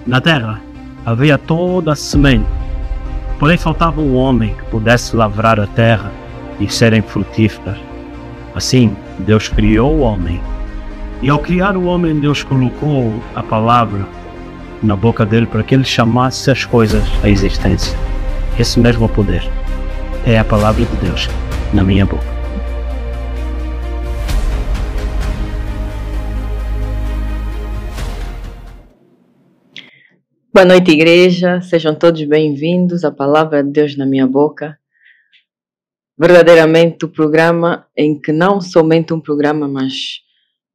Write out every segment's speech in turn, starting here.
Na terra havia toda a semente, porém faltava um homem que pudesse lavrar a terra e serem frutíferas. Assim, Deus criou o homem. E ao criar o homem, Deus colocou a palavra na boca dele para que ele chamasse as coisas à existência. Esse mesmo poder é a palavra de Deus na minha boca. Boa noite, igreja. Sejam todos bem-vindos à Palavra de Deus na minha boca. Verdadeiramente o programa em que não somente um programa, mas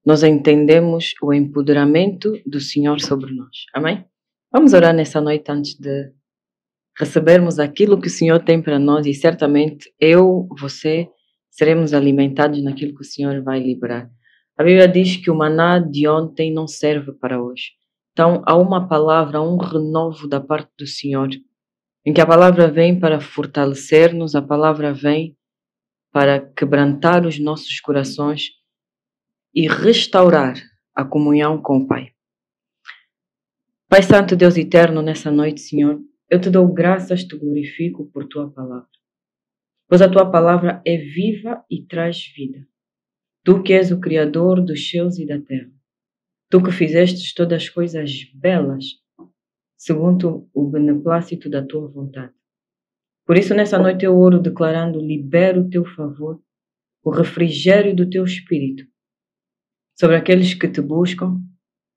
nós entendemos o empoderamento do Senhor sobre nós. Amém? Vamos orar nessa noite antes de recebermos aquilo que o Senhor tem para nós e certamente eu, você, seremos alimentados naquilo que o Senhor vai liberar. A Bíblia diz que o maná de ontem não serve para hoje. Então, há uma palavra, há um renovo da parte do Senhor, em que a palavra vem para fortalecer-nos, a palavra vem para quebrantar os nossos corações e restaurar a comunhão com o Pai. Pai Santo, Deus Eterno, nessa noite, Senhor, eu te dou graças, te glorifico por Tua palavra, pois a Tua palavra é viva e traz vida. Tu que és o Criador dos céus e da terra. Tu que fizestes todas as coisas belas, segundo o beneplácito da Tua vontade. Por isso, nessa noite eu oro declarando, libera o Teu favor, o refrigério do Teu Espírito, sobre aqueles que Te buscam,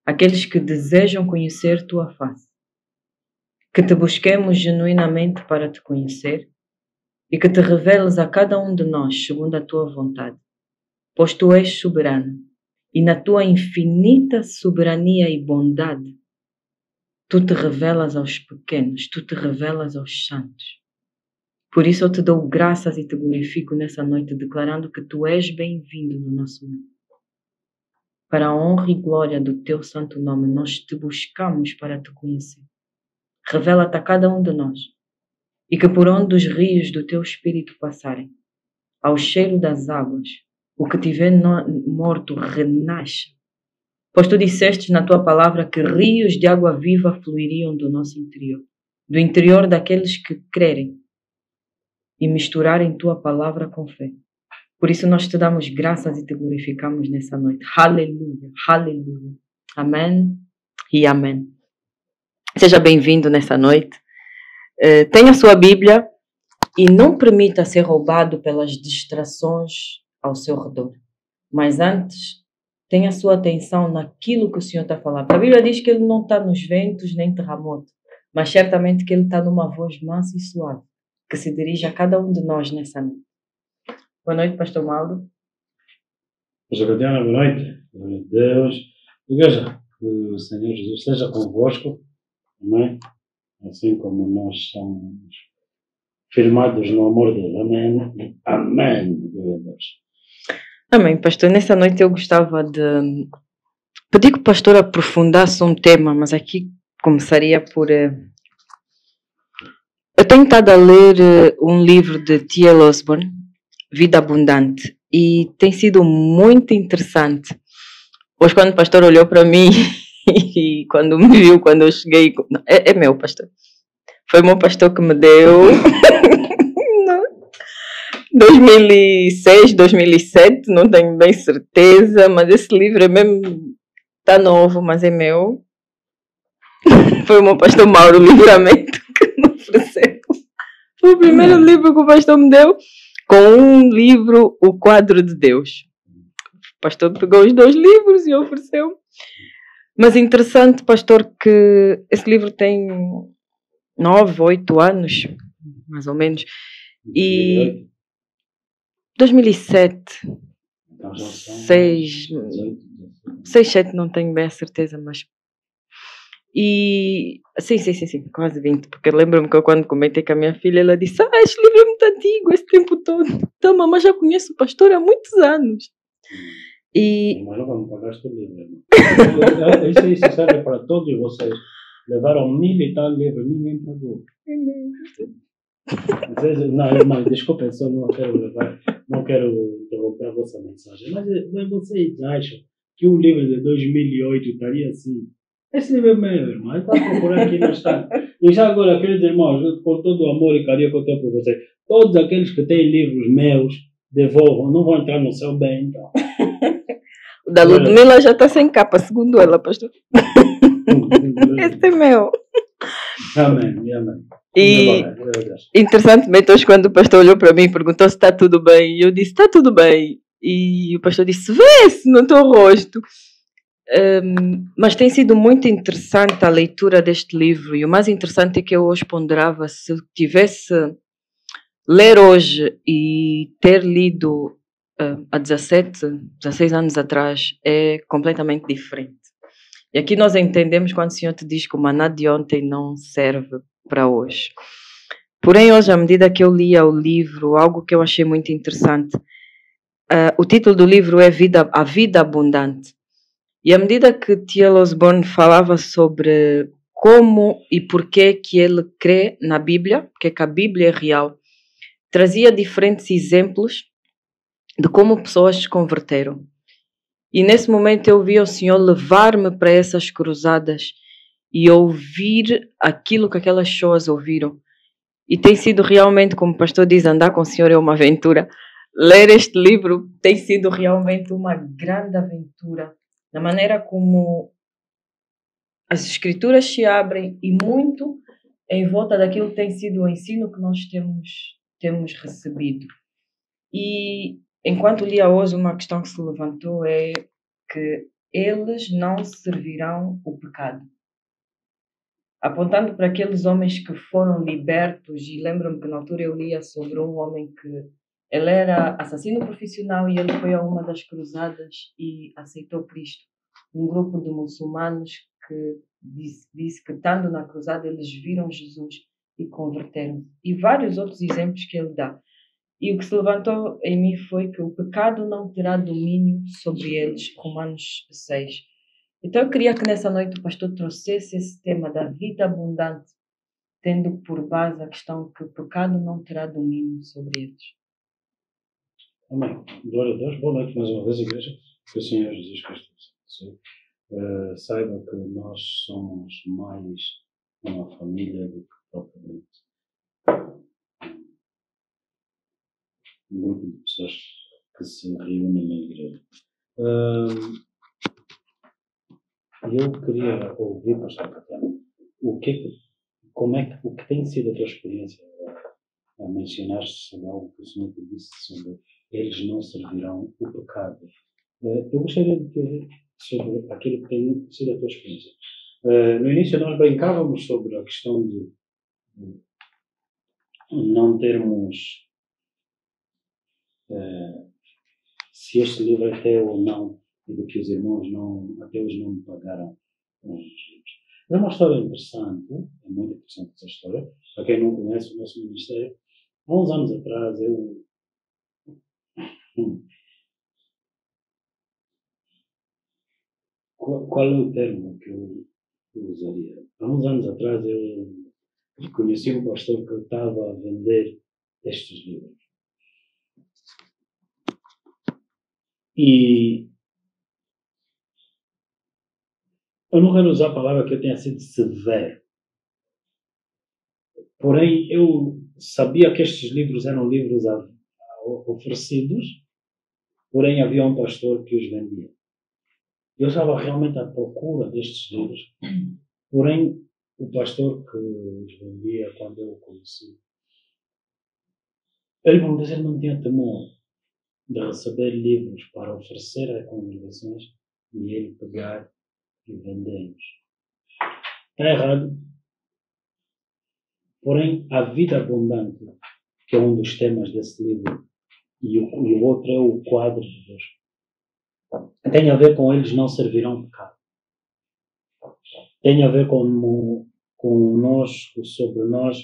aqueles que desejam conhecer Tua face. Que Te busquemos genuinamente para Te conhecer e que Te reveles a cada um de nós, segundo a Tua vontade, pois Tu és soberano. E na Tua infinita soberania e bondade, Tu te revelas aos pequenos, Tu te revelas aos santos. Por isso eu te dou graças e te glorifico nessa noite, declarando que Tu és bem-vindo no nosso meio. Para a honra e glória do Teu santo nome, nós Te buscamos para Te conhecer. Revela-te a cada um de nós, e que por onde os rios do Teu Espírito passarem, ao cheiro das águas, o que tiver morto renasce. Pois Tu dissestes na Tua palavra que rios de água viva fluiriam do nosso interior, do interior daqueles que crerem e misturarem Tua palavra com fé. Por isso nós Te damos graças e Te glorificamos nessa noite. Aleluia, aleluia. Amém e amém. Seja bem-vindo nessa noite. Tenha a sua Bíblia e não permita ser roubado pelas distrações ao seu redor. Mas antes, tenha a sua atenção naquilo que o Senhor está falando. A Bíblia diz que Ele não está nos ventos nem terremoto, mas certamente que Ele está numa voz mansa e suave, que se dirige a cada um de nós nessa noite. Boa noite, Pastor Mauro. Pastor Diana, boa noite. Glória a Deus. Igreja, que o Senhor Jesus esteja convosco, amém? Assim como nós somos firmados no amor dele, amém? Amém. Glória a Deus. Amém, pastor. Nessa noite eu gostava de pedir que o pastor aprofundasse um tema, mas aqui começaria por... Eu tenho estado a ler um livro de T.L. Osborne, Vida Abundante, e tem sido muito interessante. Hoje quando o pastor olhou para mim e quando me viu, quando eu cheguei... É meu, pastor. Foi o meu pastor que me deu... 2006, 2007, não tenho bem certeza, mas esse livro é mesmo, está novo, mas é meu. Foi o meu pastor Mauro Livramento que me ofereceu. Foi o primeiro livro que o pastor me deu, com um livro, O Quadro de Deus. O pastor pegou os 2 livros e ofereceu. Mas interessante, pastor, que esse livro tem 9, 8 anos, mais ou menos, e... 2007, 6, 7, não tenho bem a certeza, mas... E... Sim, quase 20, porque lembro-me que eu quando comentei com a minha filha, ela disse, este livro é muito antigo, esse tempo todo. Então, mamãe já conhece o pastor há muitos anos. E... Mas não vamos pagar este livro. Isso serve para todos vocês. Levaram 1000 e tal livros, ninguém pagou. Não, irmã, desculpa, só não quero interromper a vossa mensagem, mas vocês acham que um livro de 2008 estaria assim Esse livro é meu, irmão. Está a procurar aqui no estante. E já agora, queridos irmãos, com todo o amor e carinho que eu tenho por vocês, todos aqueles que têm livros meus, devolvam, não vão entrar no céu bem, então. O da Ludmilla já está sem capa, segundo ela, pastor. Esse é meu. Amém, amém. E interessantemente, hoje quando o pastor olhou para mim e perguntou se está tudo bem, eu disse, está tudo bem. E o pastor disse, vê-se no teu rosto. Mas tem sido muito interessante a leitura deste livro, e o mais interessante é que eu hoje ponderava se eu tivesse ler hoje e ter lido há 16 anos atrás é completamente diferente. E aqui nós entendemos quando o Senhor te diz que o maná de ontem não serve para hoje. Porém, hoje, à medida que eu lia o livro, algo que eu achei muito interessante, o título do livro é A Vida Abundante. E à medida que T.L. Osborne falava sobre como e porquê que ele crê na Bíblia, porque que a Bíblia é real, trazia diferentes exemplos de como pessoas se converteram. E nesse momento eu vi o Senhor levar-me para essas cruzadas e ouvir aquilo que aquelas pessoas ouviram. E tem sido realmente, como o pastor diz, andar com o Senhor é uma aventura. Ler este livro tem sido realmente uma grande aventura. Na maneira como as escrituras se abrem e muito em volta daquilo que tem sido o ensino que nós temos recebido. E enquanto lia hoje, uma questão que se levantou é que eles não servirão o pecado. Apontando para aqueles homens que foram libertos, e lembro-me que na altura eu lia sobre um homem que ele era assassino profissional e ele foi a uma das cruzadas e aceitou Cristo. Um grupo de muçulmanos que disse que estando na cruzada eles viram Jesus e converteram. E vários outros exemplos que ele dá. E o que se levantou em mim foi que o pecado não terá domínio sobre eles. Romanos 6. Então eu queria que nessa noite o pastor trouxesse esse tema da vida abundante, tendo por base a questão que o pecado não terá domínio sobre eles. Amém. Glória a Deus. Boa noite mais uma vez, igreja. Que o Senhor Jesus Cristo saiba que nós somos mais uma família do que propriamente um grupo de pessoas que se reúnem na igreja. Eu queria ouvir, pastor Tatiana, o que tem sido a tua experiência a mencionar sobre algo que o Senhor te disse sobre eles não servirão o pecado. Eu gostaria de ter sobre aquilo que tem sido a tua experiência. No início nós brincávamos sobre a questão de não termos se este livro é teu ou não, e de que os irmãos até hoje não me pagaram os livros. É uma história interessante, é muito interessante essa história. Para quem não conhece o nosso ministério, há uns anos atrás qual é o termo que eu usaria? Há uns anos atrás eu conheci um pastor que estava a vender estes livros. E eu não quero usar a palavra que eu tenha sido severo. Porém, eu sabia que estes livros eram livros oferecidos, porém havia um pastor que os vendia. Eu estava realmente à procura destes livros, porém o pastor que os vendia, quando eu o conheci, ele não tinha temor de receber livros para oferecer a congregações e ele pegar e vendê-los. Está errado. Porém, a vida abundante, que é um dos temas desse livro, e o outro é o quadro de Deus, tem a ver com eles não servirão pecado. Tem a ver com nós, sobre nós,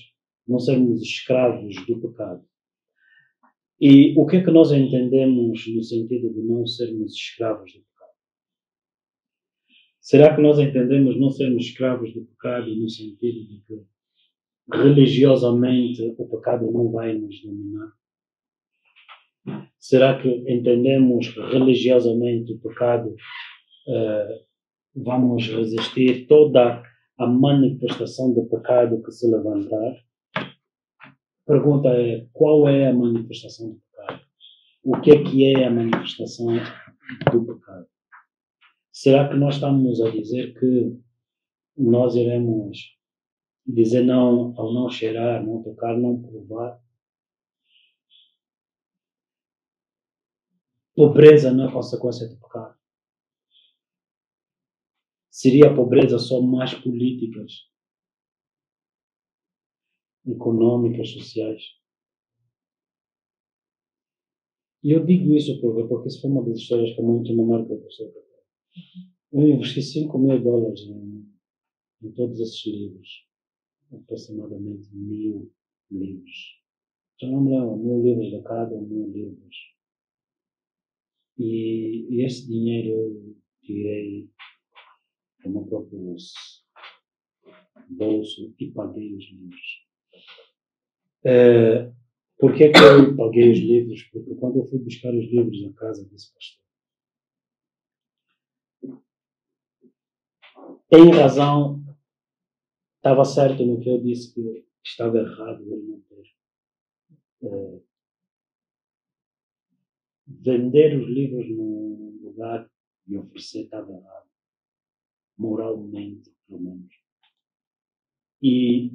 não sermos escravos do pecado. E o que é que nós entendemos no sentido de não sermos escravos do pecado? Será que nós entendemos não sermos escravos do pecado no sentido de que religiosamente o pecado não vai nos dominar? Será que entendemos religiosamente o pecado vamos resistir toda a manifestação do pecado que se levantar. A pergunta é, qual é a manifestação do pecado? O que é a manifestação do pecado? Será que nós estamos a dizer que nós iremos dizer não ao não cheirar, não tocar, não provar? Pobreza não é consequência do pecado. Seria a pobreza só mais políticas, econômicas, sociais? E eu digo isso porque isso foi uma das histórias que muito me marcou. Eu investi $5.000 em todos esses livros, aproximadamente 1.000 livros. Já não me lembro, 1.000 livros de cada, 1.000 livros. E esse dinheiro eu tirei do meu próprio bolso e paguei os livros. Por que eu paguei os livros? Porque quando eu fui buscar os livros na casa desse pastor, tem razão, estava certo no que eu disse que estava errado ele não ter. Vender os livros num lugar e oferecer estava errado. Moralmente, pelo menos. E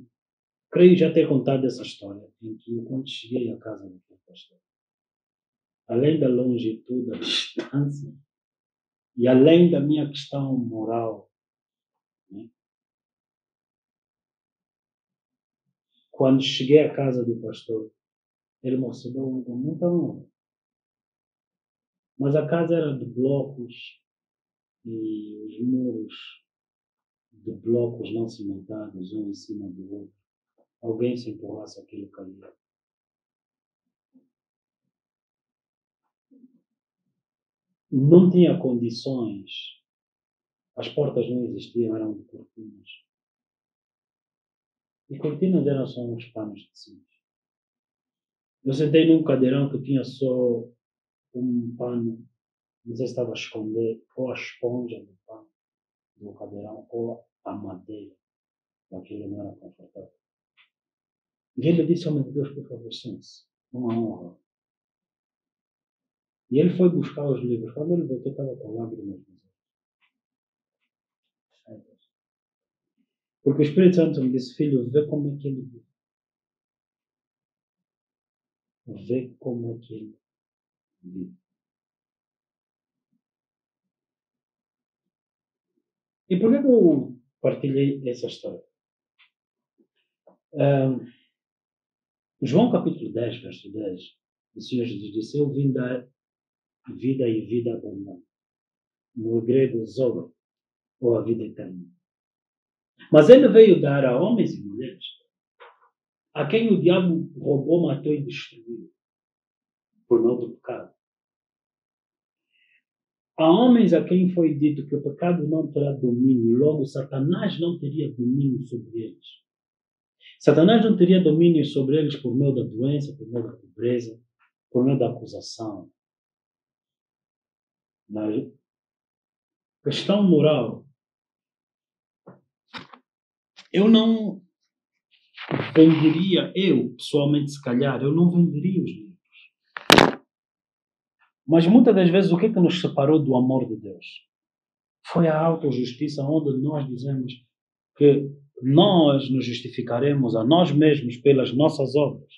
creio já ter contado essa história em que eu, quando cheguei à casa daquele pastor, além da longitude, da distância, e além da minha questão moral, né? Quando cheguei à casa do pastor, ele me recebeu com muita honra. Mas a casa era de blocos e os muros de blocos não cimentados, um em cima do outro. Alguém se empurrasse aquilo caía. Não tinha condições. As portas não existiam, eram de cortinas. E cortinas eram só uns panos de cima. Eu sentei num cadeirão que tinha só um pano, não sei se estava a esconder, ou a esponja do pano do cadeirão, ou a madeira. Aquilo não era confortável. E ele disse, homem de Deus, por favor, sente-se. Uma honra. E ele foi buscar os livros. Quando ele voltou, estava com lágrimas nos olhos. Porque o Espírito Santo me disse, filho, vê como é que ele vive. Vê como é que ele vive. E por que eu partilhei essa história? João capítulo 10, verso 10, o Senhor Jesus disse, eu vim dar vida e vida abundante. No grego, zoe, ou a vida eterna. Mas ele veio dar a homens e mulheres a quem o diabo roubou, matou e destruiu por meio do pecado. Há homens a quem foi dito que o pecado não terá domínio, logo Satanás não teria domínio sobre eles. Satanás não teria domínio sobre eles por meio da doença, por meio da pobreza, por meio da acusação. Na questão moral, eu não venderia, pessoalmente, se calhar, eu não venderia os livros. Mas muitas das vezes o que nos separou do amor de Deus? Foi a autojustiça, onde nós dizemos que nós nos justificaremos a nós mesmos pelas nossas obras.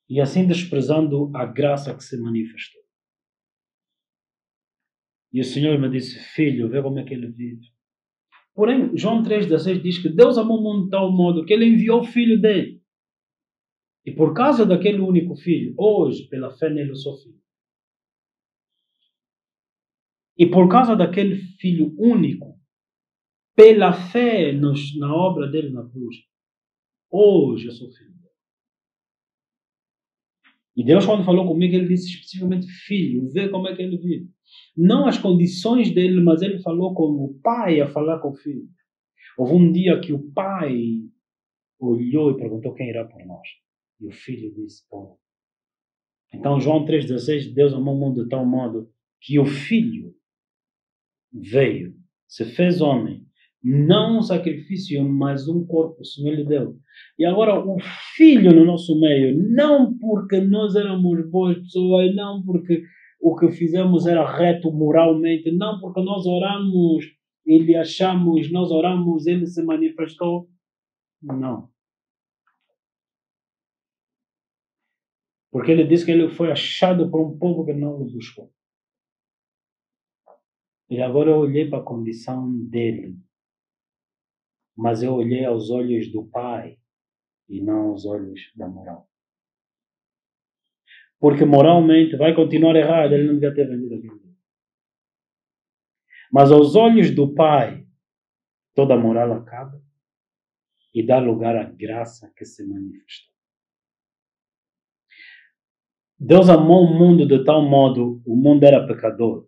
E assim desprezando a graça que se manifestou. E o Senhor me disse, filho, vê como é que ele vive. Porém, João 3,16 diz que Deus amou o mundo de tal modo que ele enviou o filho dele. E por causa daquele único filho, hoje, pela fé nele, eu sou filho. E por causa daquele filho único, pela fé na obra dele na cruz, hoje eu sou filho dele. E Deus, quando falou comigo, ele disse especificamente, filho, vê como é que ele vive. Não as condições dele, mas ele falou como o pai a falar com o filho. Houve um dia que o pai olhou e perguntou quem irá por nós. E o filho disse, pô. Então, João 3,16, Deus amou o mundo de tal modo que o filho veio, se fez homem, não um sacrifício, mas um corpo o Senhor lhe deu. E agora o Filho no nosso meio, não porque nós éramos boas pessoas, não porque o que fizemos era reto moralmente, não porque nós oramos e lhe achamos, nós oramos, ele se manifestou. Não. Porque ele disse que ele foi achado por um povo que não o buscou. E agora eu olhei para a condição dele. Mas eu olhei aos olhos do Pai e não aos olhos da moral. Porque moralmente vai continuar errado, ele não devia ter vendido aquilo. Mas aos olhos do Pai, toda moral acaba e dá lugar à graça que se manifestou. Deus amou o mundo de tal modo, o mundo era pecador.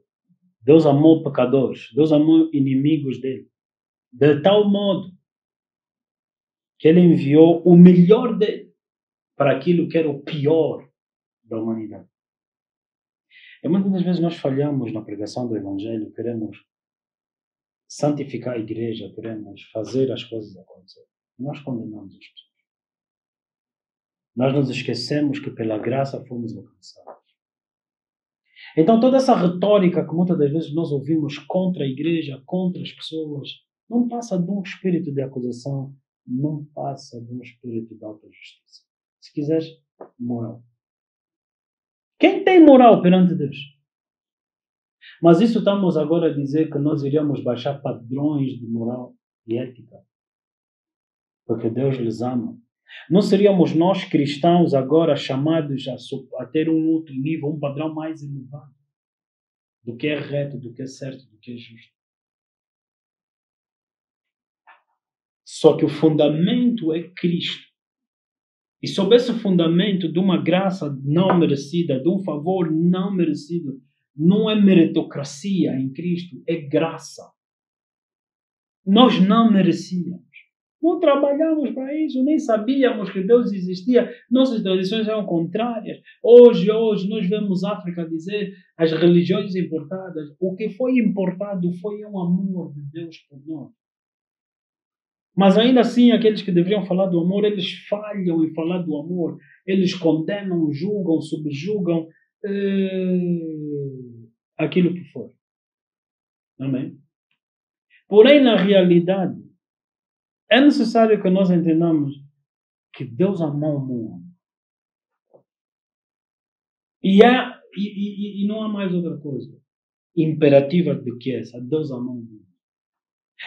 Deus amou pecadores, Deus amou inimigos dele. De tal modo que ele enviou o melhor dele para aquilo que era o pior da humanidade. E muitas das vezes nós falhamos na pregação do Evangelho, queremos santificar a igreja, queremos fazer as coisas acontecer. Nós condenamos as pessoas. Nós nos esquecemos que pela graça fomos alcançados. Então toda essa retórica que muitas das vezes nós ouvimos contra a igreja, contra as pessoas, não passa de um espírito de acusação, não passa de um espírito de autojustiça. Se quiseres, moral. Quem tem moral perante Deus? Mas isso estamos agora a dizer que nós iríamos baixar padrões de moral e ética. Porque Deus lhes ama. Não seríamos nós cristãos agora chamados a ter um outro nível, um padrão mais elevado do que é reto, do que é certo, do que é justo. Só que o fundamento é Cristo. E sob esse fundamento de uma graça não merecida, de um favor não merecido, não é meritocracia em Cristo, é graça. Nós não merecíamos. Não trabalhamos para isso, nem sabíamos que Deus existia. Nossas tradições eram contrárias. Hoje nós vemos a África dizer as religiões importadas. O que foi importado foi um amor de Deus por nós. Mas ainda assim, aqueles que deveriam falar do amor, eles falham em falar do amor. Eles condenam, julgam, subjugam aquilo que for. Amém? Porém, na realidade, é necessário que nós entendamos que Deus amou o mundo. E não há mais outra coisa imperativa do que essa. Deus amou o mundo.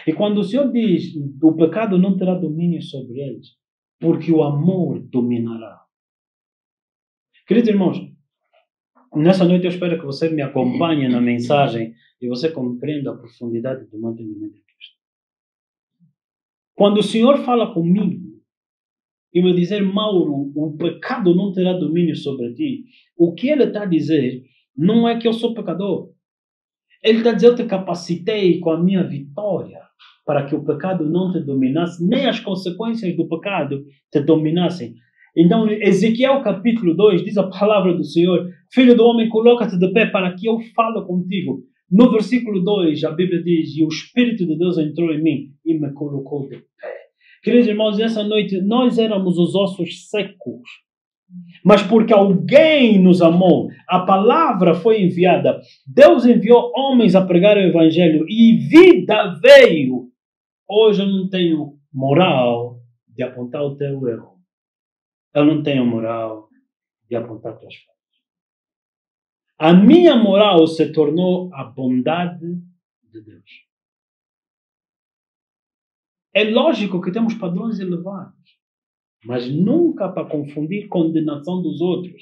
E quando o Senhor diz o pecado não terá domínio sobre eles, porque o amor dominará. Queridos irmãos, nessa noite eu espero que você me acompanhe na mensagem e você compreenda a profundidade do meu entendimento de Cristo. Quando o Senhor fala comigo e me dizer, Mauro, o pecado não terá domínio sobre ti, o que ele está a dizer não é que eu sou pecador. Ele está a dizer, eu te capacitei com a minha vitória para que o pecado não te dominasse, nem as consequências do pecado te dominassem. Então, Ezequiel capítulo 2 diz a palavra do Senhor, filho do homem, coloca-te de pé para que eu fale contigo. No versículo 2, a Bíblia diz, e o Espírito de Deus entrou em mim e me colocou de pé. Queridos irmãos, nessa noite, nós éramos os ossos secos. Mas porque alguém nos amou, a palavra foi enviada. Deus enviou homens a pregar o Evangelho e vida veio. Hoje eu não tenho moral de apontar o teu erro. Eu não tenho moral de apontar tuas falhas. A minha moral se tornou a bondade de Deus. É lógico que temos padrões elevados, mas nunca para confundir condenação dos outros.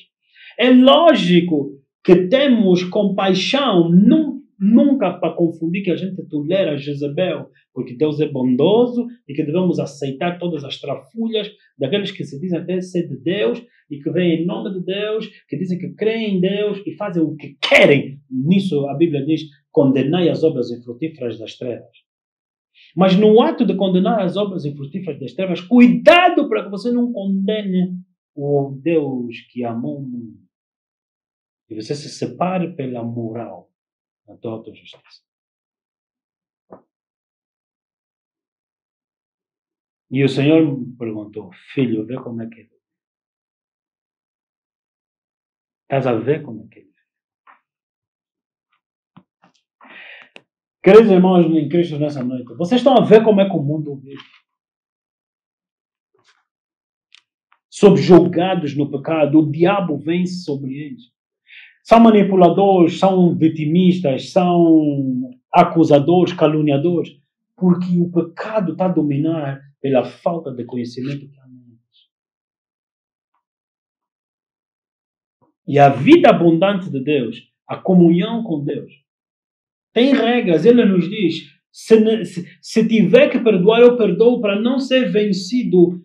É lógico que temos compaixão, nunca para confundir que a gente tolera Jezabel, porque Deus é bondoso e que devemos aceitar todas as trafulhas daqueles que se dizem até ser de Deus e que vêm em nome de Deus, que dizem que creem em Deus e fazem o que querem. Nisso a Bíblia diz, condenai as obras infrutíferas das trevas. Mas no ato de condenar as obras infrutíferas das trevas, cuidado para que você não condene o Deus que amou o mundo. E você se separe pela moral da tua autojustiça. E o Senhor me perguntou, filho, vê como é que ele vive. Estás a ver como é que ele vive? Queridos irmãos em Cristo nessa noite, vocês estão a ver como é que o mundo vive? Subjugados no pecado, o diabo vence sobre eles. São manipuladores, são vitimistas, são acusadores, caluniadores, porque o pecado está a dominar pela falta de conhecimento que há neles. E a vida abundante de Deus, a comunhão com Deus, tem regras. Ele nos diz, se tiver que perdoar, eu perdoo para não ser vencido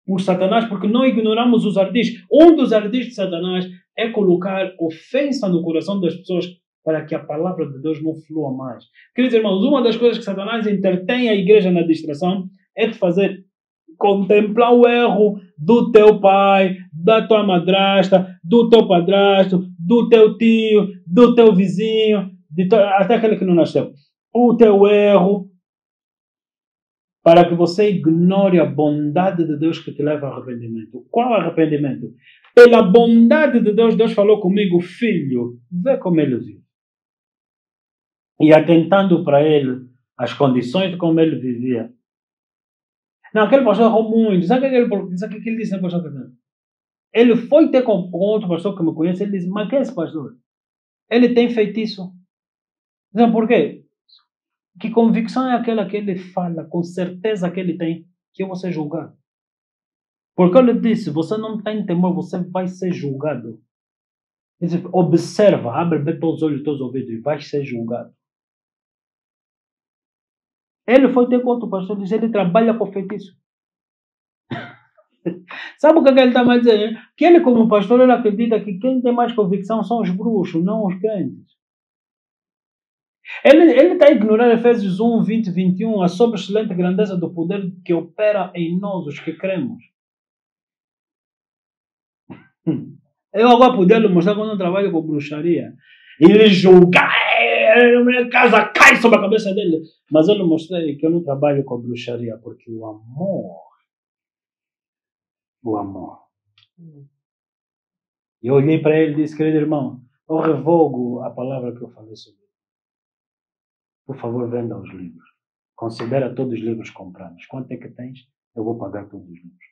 por Satanás, porque não ignoramos os ardis. Um dos ardis de Satanás é colocar ofensa no coração das pessoas para que a palavra de Deus não flua mais. Queridos irmãos, uma das coisas que Satanás entretém a igreja na distração é de fazer contemplar o erro do teu pai, da tua madrasta, do teu padrasto, do teu tio, do teu vizinho, até aquele que não nasceu. O teu erro, para que você ignore a bondade de Deus que te leva ao arrependimento. Qual arrependimento? Pela bondade de Deus, Deus falou comigo, filho, vê como ele vive. E atentando para ele as condições de como ele vivia. Não, aquele pastor errou muito. Sabe o que ele disse? Ele foi ter com outro pastor que me conhece, ele disse, mas quem é esse pastor? Ele tem feitiço. Não, por quê? Que convicção é aquela que ele fala, com certeza que ele tem, que eu vou ser julgado. Porque ele disse, você não tem temor, você vai ser julgado. Ele disse, observa, abre bem todos os olhos e todos os ouvidos e vai ser julgado. Ele foi ter com outro pastor, disse, ele trabalha com feitiço. Sabe o que ele está a dizer? Que ele como pastor, ele acredita que quem tem mais convicção são os bruxos, não os crentes. Ele está a ignorar Efésios 1, 20, 21, a sobre-excelente grandeza do poder que opera em nós, os que cremos. Eu agora podia lhe mostrar quando eu trabalho com bruxaria. Ele julga, a casa cai sobre a cabeça dele. Mas eu lhe mostrei que eu não trabalho com bruxaria, porque o amor. Eu olhei para ele e disse, querido irmão, eu revogo a palavra que eu falei sobre ele. Por favor, venda os livros. Considera todos os livros comprados. Quanto é que tens? Eu vou pagar todos os livros.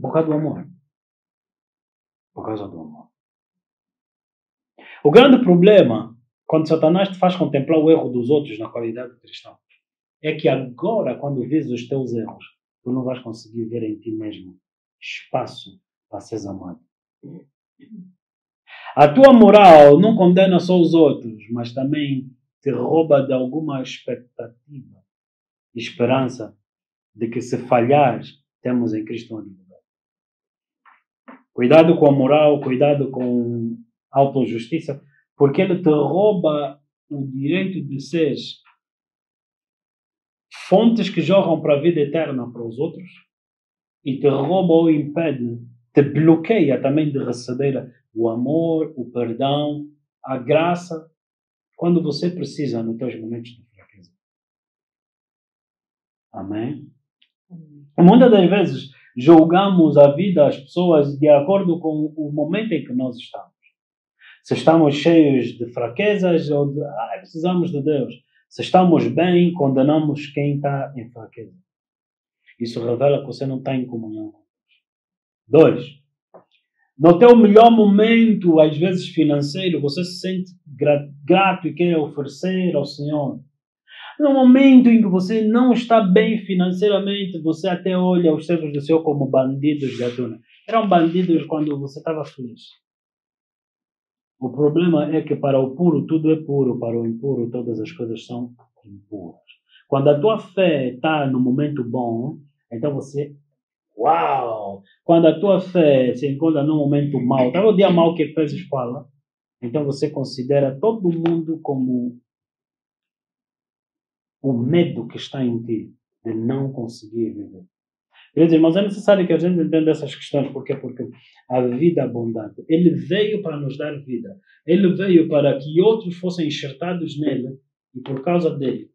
Por causa do amor. Por causa do amor. O grande problema, quando Satanás te faz contemplar o erro dos outros na qualidade de cristão, é que agora, quando vês os teus erros, tu não vais conseguir ver em ti mesmo espaço para seres amado. A tua moral não condena só os outros, mas também te rouba de alguma expectativa e esperança de que se falhares, temos em Cristo uma liberdade. Cuidado com a moral, cuidado com a autojustiça, porque ele te rouba o direito de seres fontes que jorram para a vida eterna para os outros e te rouba ou impede, te bloqueia também de receber o amor, o perdão, a graça, quando você precisa nos teus momentos de fraqueza. Amém? Muitas das vezes julgamos a vida das pessoas de acordo com o momento em que nós estamos. Se estamos cheios de fraquezas ou de precisamos de Deus. Se estamos bem, condenamos quem está em fraqueza. Isso revela que você não está em comunhão com Deus. 2. No teu melhor momento, às vezes financeiro, você se sente grato e quer oferecer ao Senhor. No momento em que você não está bem financeiramente, você até olha os servos do Senhor como bandidos de Aduna. Eram bandidos quando você estava feliz. O problema é que para o puro tudo é puro, para o impuro todas as coisas são impuras. Quando a tua fé está no momento bom, então você, uau! Quando a tua fé se encontra no momento mau, está o dia mau que Efésios fala, então você considera todo mundo como o medo que está em ti de não conseguir viver. Queridos irmãos, é necessário que a gente entenda essas questões. Por quê? Porque a vida abundante, ele veio para nos dar vida. Ele veio para que outros fossem enxertados nele e por causa dele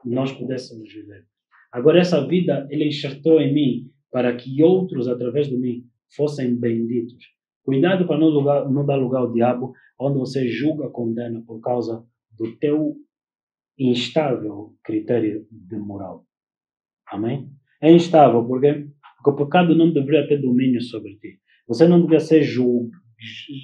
nós pudéssemos viver. Agora essa vida ele enxertou em mim para que outros através de mim fossem benditos. Cuidado para não dar lugar ao diabo, onde você julga, condena por causa do teu instável critério de moral. Amém? É instável porque o pecado não deveria ter domínio sobre ti. Você não deveria ser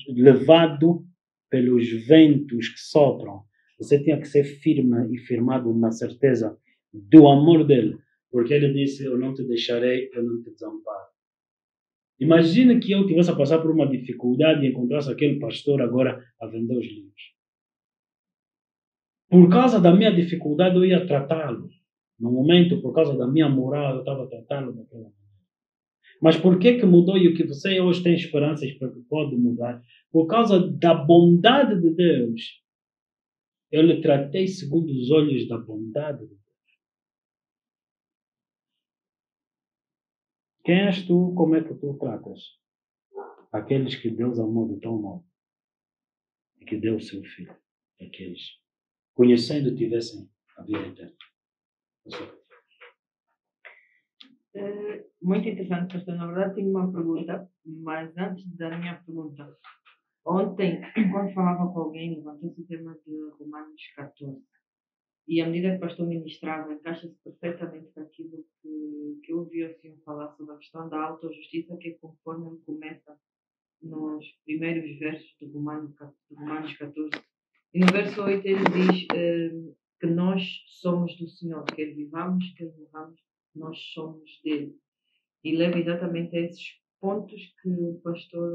levado pelos ventos que sopram. Você tinha que ser firme e firmado na certeza do amor dele. Porque ele disse, eu não te deixarei, eu não te desamparo. Imagina que eu tivesse a passar por uma dificuldade e encontrasse aquele pastor agora a vender os livros. Por causa da minha dificuldade eu ia tratá-lo. No momento, por causa da minha moral, eu estava tratando daquela maneira. Mas por que mudou e o que você hoje tem esperanças para que pode mudar? Por causa da bondade de Deus. Eu lhe tratei segundo os olhos da bondade de Deus. Quem és tu? Como é que tu tratas? Aqueles que Deus amou de tal modo e que deu o seu filho. Aqueles, conhecendo, tivessem a vida eterna. Muito interessante, pastor. Na verdade, tenho uma pergunta, mas antes da minha pergunta, ontem, quando falava com alguém, levantou-se o tema de Romanos 14. E à medida que o pastor ministrava, encaixa-se perfeitamente com aquilo que eu ouvi o senhor falar sobre a questão da autojustiça, que é conforme ele começa nos primeiros versos de Romanos 14. E no verso 8 ele diz que nós somos do Senhor, quer vivamos, quer morramos, nós somos dele. E leva exatamente a esses pontos que o pastor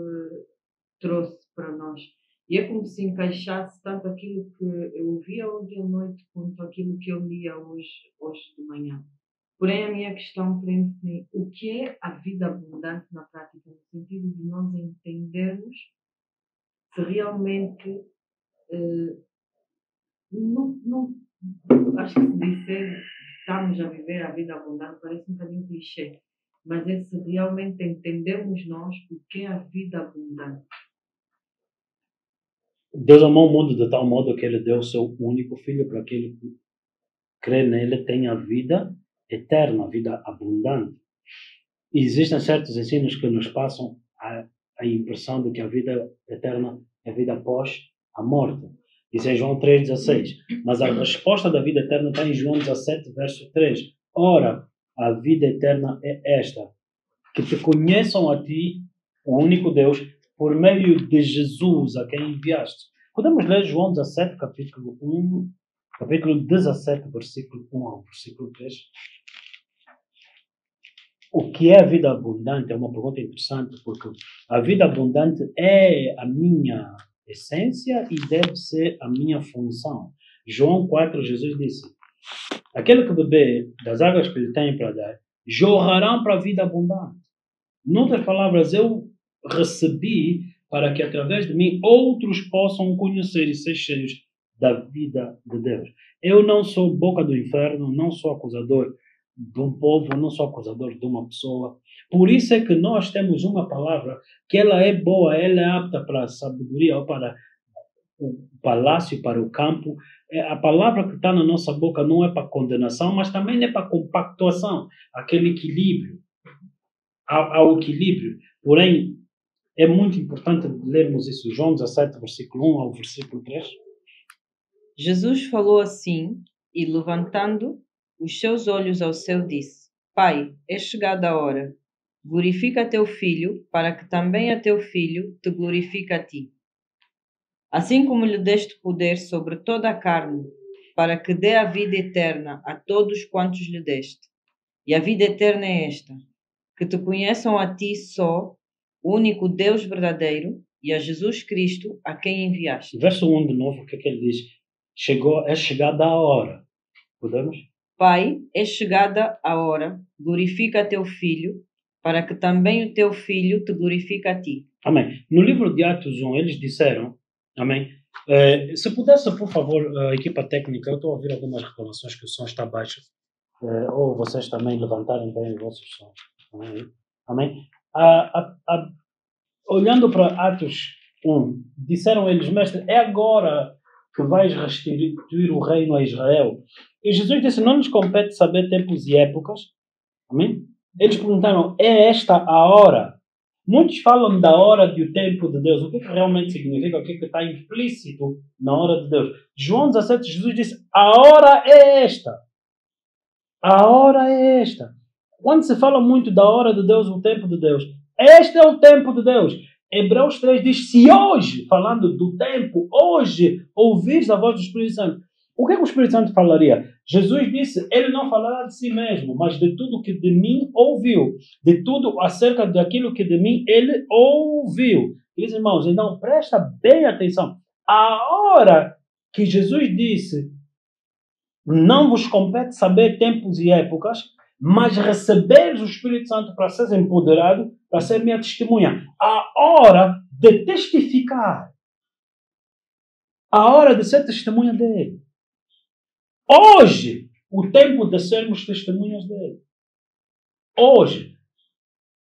trouxe para nós. E é como se encaixasse tanto aquilo que eu ouvia ontem à noite quanto aquilo que eu lia hoje de manhã. Porém, a minha questão prende-se o que é a vida abundante na prática, no sentido de nós entendermos se realmente acho que se disser estamos a viver a vida abundante parece um bocadinho clichê, mas é se realmente entendermos nós o que é a vida abundante. Deus amou o mundo de tal modo que ele deu o seu único filho para aquele que crê nele tenha vida eterna, vida abundante. E existem certos ensinos que nos passam a impressão de que a vida eterna é a vida após a morte. Isso é João 3,16. Mas a resposta da vida eterna está em João 17, verso 3. Ora, a vida eterna é esta, que te conheçam a ti, o único Deus, por meio de Jesus, a quem enviaste. Podemos ler João 17, capítulo 17, versículo 1 ao versículo 3. O que é a vida abundante? É uma pergunta interessante, porque a vida abundante é a minha essência e deve ser a minha função. João 4, Jesus disse, aquele que beber das águas que ele tem para dar, jorrarão para a vida abundante. Em outras palavras, eu recebi para que através de mim outros possam conhecer e ser cheios da vida de Deus. Eu não sou boca do inferno, não sou acusador de um povo, não sou acusador de uma pessoa. Por isso é que nós temos uma palavra que ela é boa, ela é apta para a sabedoria ou para o palácio, para o campo. A palavra que está na nossa boca não é para condenação, mas também é para compactuação, aquele equilíbrio. Ao equilíbrio. Porém, é muito importante lermos isso. João 17, versículo 1 ao versículo 3. Jesus falou assim e, levantando os seus olhos ao céu, disse, Pai, é chegada a hora. Glorifica teu filho, para que também a teu filho te glorifique a ti. Assim como lhe deste poder sobre toda a carne, para que dê a vida eterna a todos quantos lhe deste. E a vida eterna é esta, que te conheçam a ti só, o único Deus verdadeiro, e a Jesus Cristo, a quem enviaste. Verso 1 de novo, o que é que ele diz? É chegada a hora. Podemos? Pai, é chegada a hora, glorifica teu filho, para que também o teu filho te glorifique a ti. Amém. No livro de Atos 1, eles disseram, amém, se pudesse, por favor, a equipa técnica, eu estou a ouvir algumas reclamações que o som está baixo, ou vocês também levantarem bem os vossos sons. Amém. Olhando para Atos 1, disseram eles, mestre, é agora que vais restituir o reino a Israel. E Jesus disse, não nos compete saber tempos e épocas. Amém? Eles perguntaram, é esta a hora? Muitos falam da hora e o tempo de Deus. O que realmente significa? O que está implícito na hora de Deus? João 17, Jesus disse, a hora é esta. A hora é esta. Quando se fala muito da hora de Deus, o tempo de Deus, este é o tempo de Deus. Hebreus 3 diz, se hoje, falando do tempo, hoje, ouvires a voz do Espírito Santo, o que o Espírito Santo falaria? Jesus disse, ele não falará de si mesmo, mas de tudo que de mim ouviu. De tudo acerca daquilo que de mim ele ouviu. Meus irmãos, então presta bem atenção. A hora que Jesus disse, não vos compete saber tempos e épocas, mas receberes o Espírito Santo para seres empoderado, para ser minha testemunha. A hora de testificar. A hora de ser testemunha dele. Hoje, o tempo de sermos testemunhas dele. Hoje.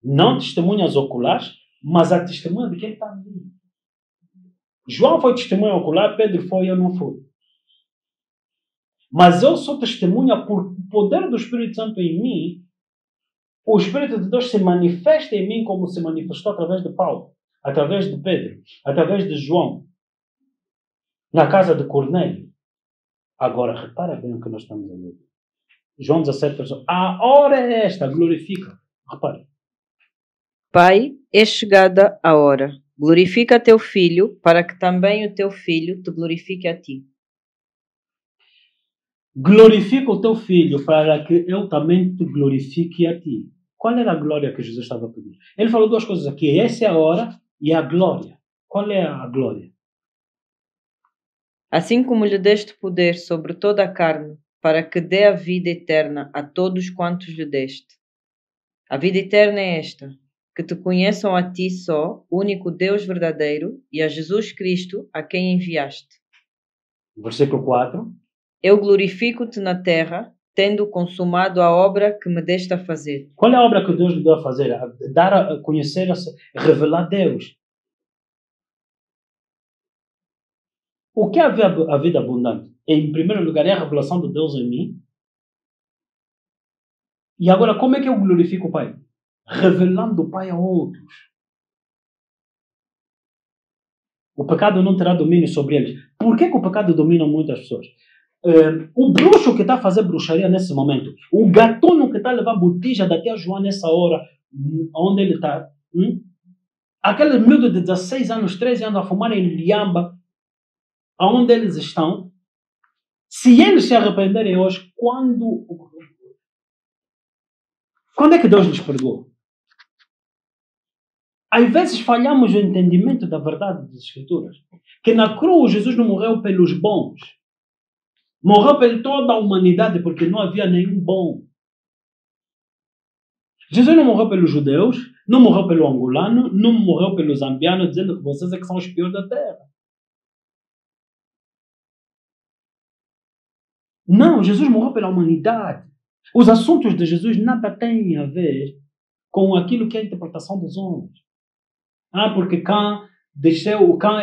Não testemunhas oculares, mas a testemunha de quem está ali. João foi testemunha ocular, Pedro foi, eu não fui. Mas eu sou testemunha por o poder do Espírito Santo em mim. O Espírito de Deus se manifesta em mim como se manifestou através de Paulo, através de Pedro, através de João, na casa de Cornélio. Agora, repara bem o que nós estamos a ler. João 17, versículo. A hora é esta, glorifica. Repare. Pai, é chegada a hora. Glorifica teu filho, para que também o teu filho te glorifique a ti. Glorifica o teu filho, para que eu também te glorifique a ti. Qual era a glória que Jesus estava a pedir? Ele falou duas coisas aqui. Essa é a hora e a glória. Qual é a glória? Assim como lhe deste poder sobre toda a carne, para que dê a vida eterna a todos quantos lhe deste. A vida eterna é esta, que te conheçam a ti só, o único Deus verdadeiro, e a Jesus Cristo, a quem enviaste. Versículo 4. Eu glorifico-te na terra, tendo consumado a obra que me deste a fazer. Qual é a obra que Deus lhe deu a fazer? A dar a conhecer, a revelar Deus. O que é a vida abundante? Em primeiro lugar, é a revelação de Deus em mim. E agora, como é que eu glorifico o Pai? Revelando o Pai a outros. O pecado não terá domínio sobre eles. Por que o pecado domina muitas pessoas? O bruxo que está a fazer bruxaria nesse momento, o gatuno que está a levar botija da tia Joana nessa hora, onde ele está, aquele miúdo de 16 anos, 13 anos a fumar em liamba, aonde eles estão, se eles se arrependerem hoje, quando é que Deus lhes perdoou? Às vezes falhamos no entendimento da verdade das Escrituras. Que na cruz Jesus não morreu pelos bons. Morreu por toda a humanidade porque não havia nenhum bom. Jesus não morreu pelos judeus, não morreu pelo angolano, não morreu pelos zambianos, dizendo que vocês é que são os piores da terra. Não, Jesus morreu pela humanidade. Os assuntos de Jesus nada têm a ver com aquilo que é a interpretação dos homens. Porque Cã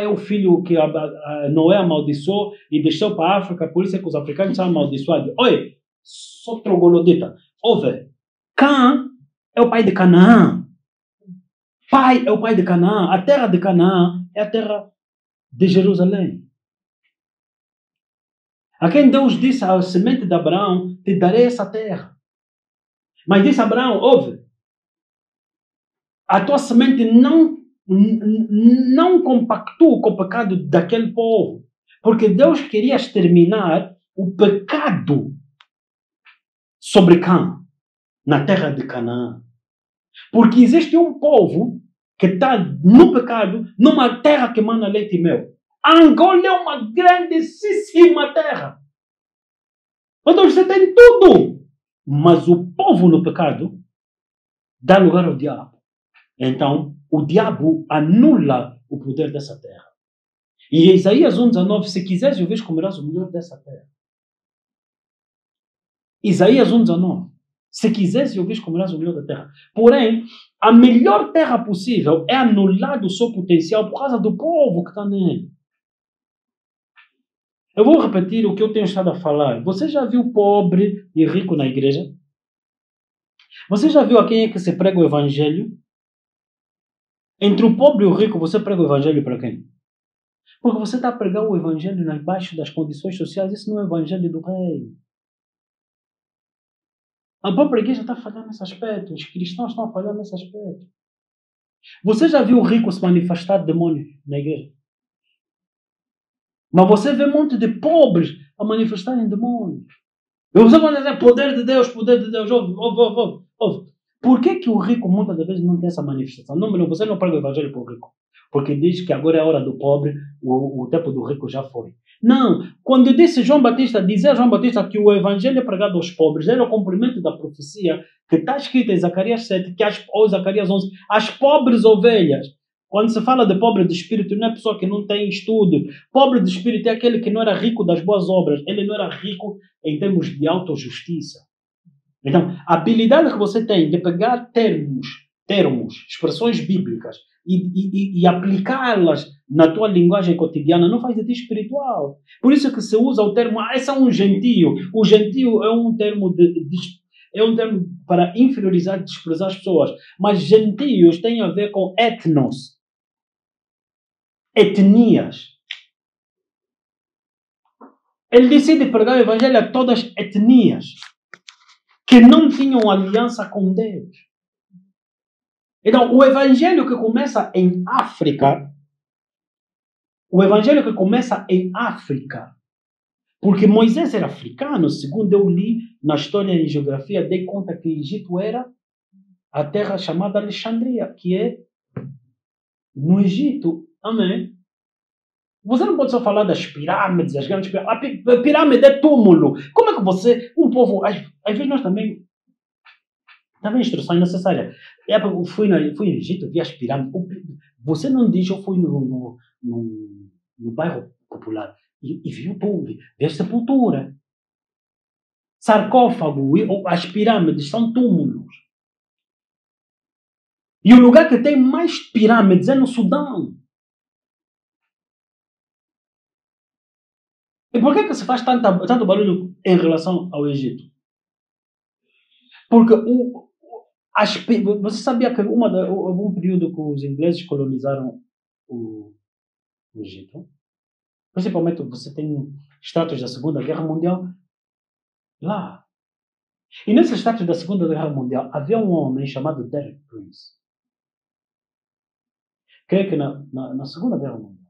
é o filho que Noé amaldiçoou e deixou para a África, por isso é que os africanos são amaldiçoados. Oi, sou troglodita. Ouve, Cã é o pai de Canaã. Pai é o pai de Canaã. A terra de Canaã é a terra de Jerusalém. A quem Deus disse à semente de Abraão, te darei essa terra. Mas disse a Abraão, ouve, a tua semente não compactua com o pecado daquele povo. Porque Deus queria exterminar o pecado sobre Cã, na terra de Canaã. Porque existe um povo que está no pecado, numa terra que emana leite e mel. Angola é uma grandíssima terra. Onde você tem tudo. Mas o povo no pecado dá lugar ao diabo. Então, o diabo anula o poder dessa terra. E Isaías 1,19, se quiseres ouvir, comerás o melhor dessa terra. Isaías 1,19, se quiseres ouvir, comerás o melhor da terra. Porém, a melhor terra possível é anulado o seu potencial por causa do povo que está nele. Eu vou repetir o que eu tenho estado a falar. Você já viu pobre e rico na igreja? Você já viu a quem é que se prega o evangelho? Entre o pobre e o rico, você prega o evangelho para quem? Porque você está a pregar o evangelho debaixo das condições sociais. Isso não é o evangelho do reino. A própria igreja está a falhar nesse aspecto. Os cristãos estão a falhar nesse aspecto. Você já viu o rico se manifestar de demônios na igreja? Mas você vê um monte de pobres a manifestarem demônios. E você pode dizer, poder de Deus, poder de Deus. Ouve. Por que o rico muitas vezes não tem essa manifestação? Não, você não prega o evangelho para o rico. Porque diz que agora é a hora do pobre, o tempo do rico já foi. Não, quando disse João Batista, dizer João Batista que o evangelho é pregado aos pobres, era o cumprimento da profecia que está escrita em Zacarias 7, ou Zacarias 11, as pobres ovelhas. Quando se fala de pobre de espírito, não é pessoa que não tem estudo. Pobre de espírito é aquele que não era rico das boas obras. Ele não era rico em termos de autojustiça. Então, a habilidade que você tem de pegar termos, expressões bíblicas e aplicá-las na tua linguagem cotidiana não faz de ti espiritual. Por isso que se usa o termo, esse é um gentio. O gentio é um termo para inferiorizar, desprezar as pessoas. Mas gentios têm a ver com etnos. Etnias. Ele decide pregar o evangelho a todas as etnias que não tinham aliança com Deus. Então, o evangelho que começa em África, porque Moisés era africano, segundo eu li na história e geografia, dei conta que o Egito era a terra chamada Alexandria, que é no Egito. Amém? Você não pode só falar das pirâmides, as grandes pirâmides. A pirâmide é túmulo. Como é que você, um povo, às vezes nós também instrução necessária. Eu fui no Egito, vi as pirâmides. Você não diz, eu fui no bairro popular e viu tudo, vi a sepultura. Sarcófago, as pirâmides são túmulos. E o lugar que tem mais pirâmides é no Sudão. E por que se faz tanto barulho em relação ao Egito? Porque você sabia que houve um período que os ingleses colonizaram o Egito? Principalmente você tem estátuas da Segunda Guerra Mundial lá. E nesses estátuas da Segunda Guerra Mundial havia um homem chamado Derek Prince. Creio que na Segunda Guerra Mundial.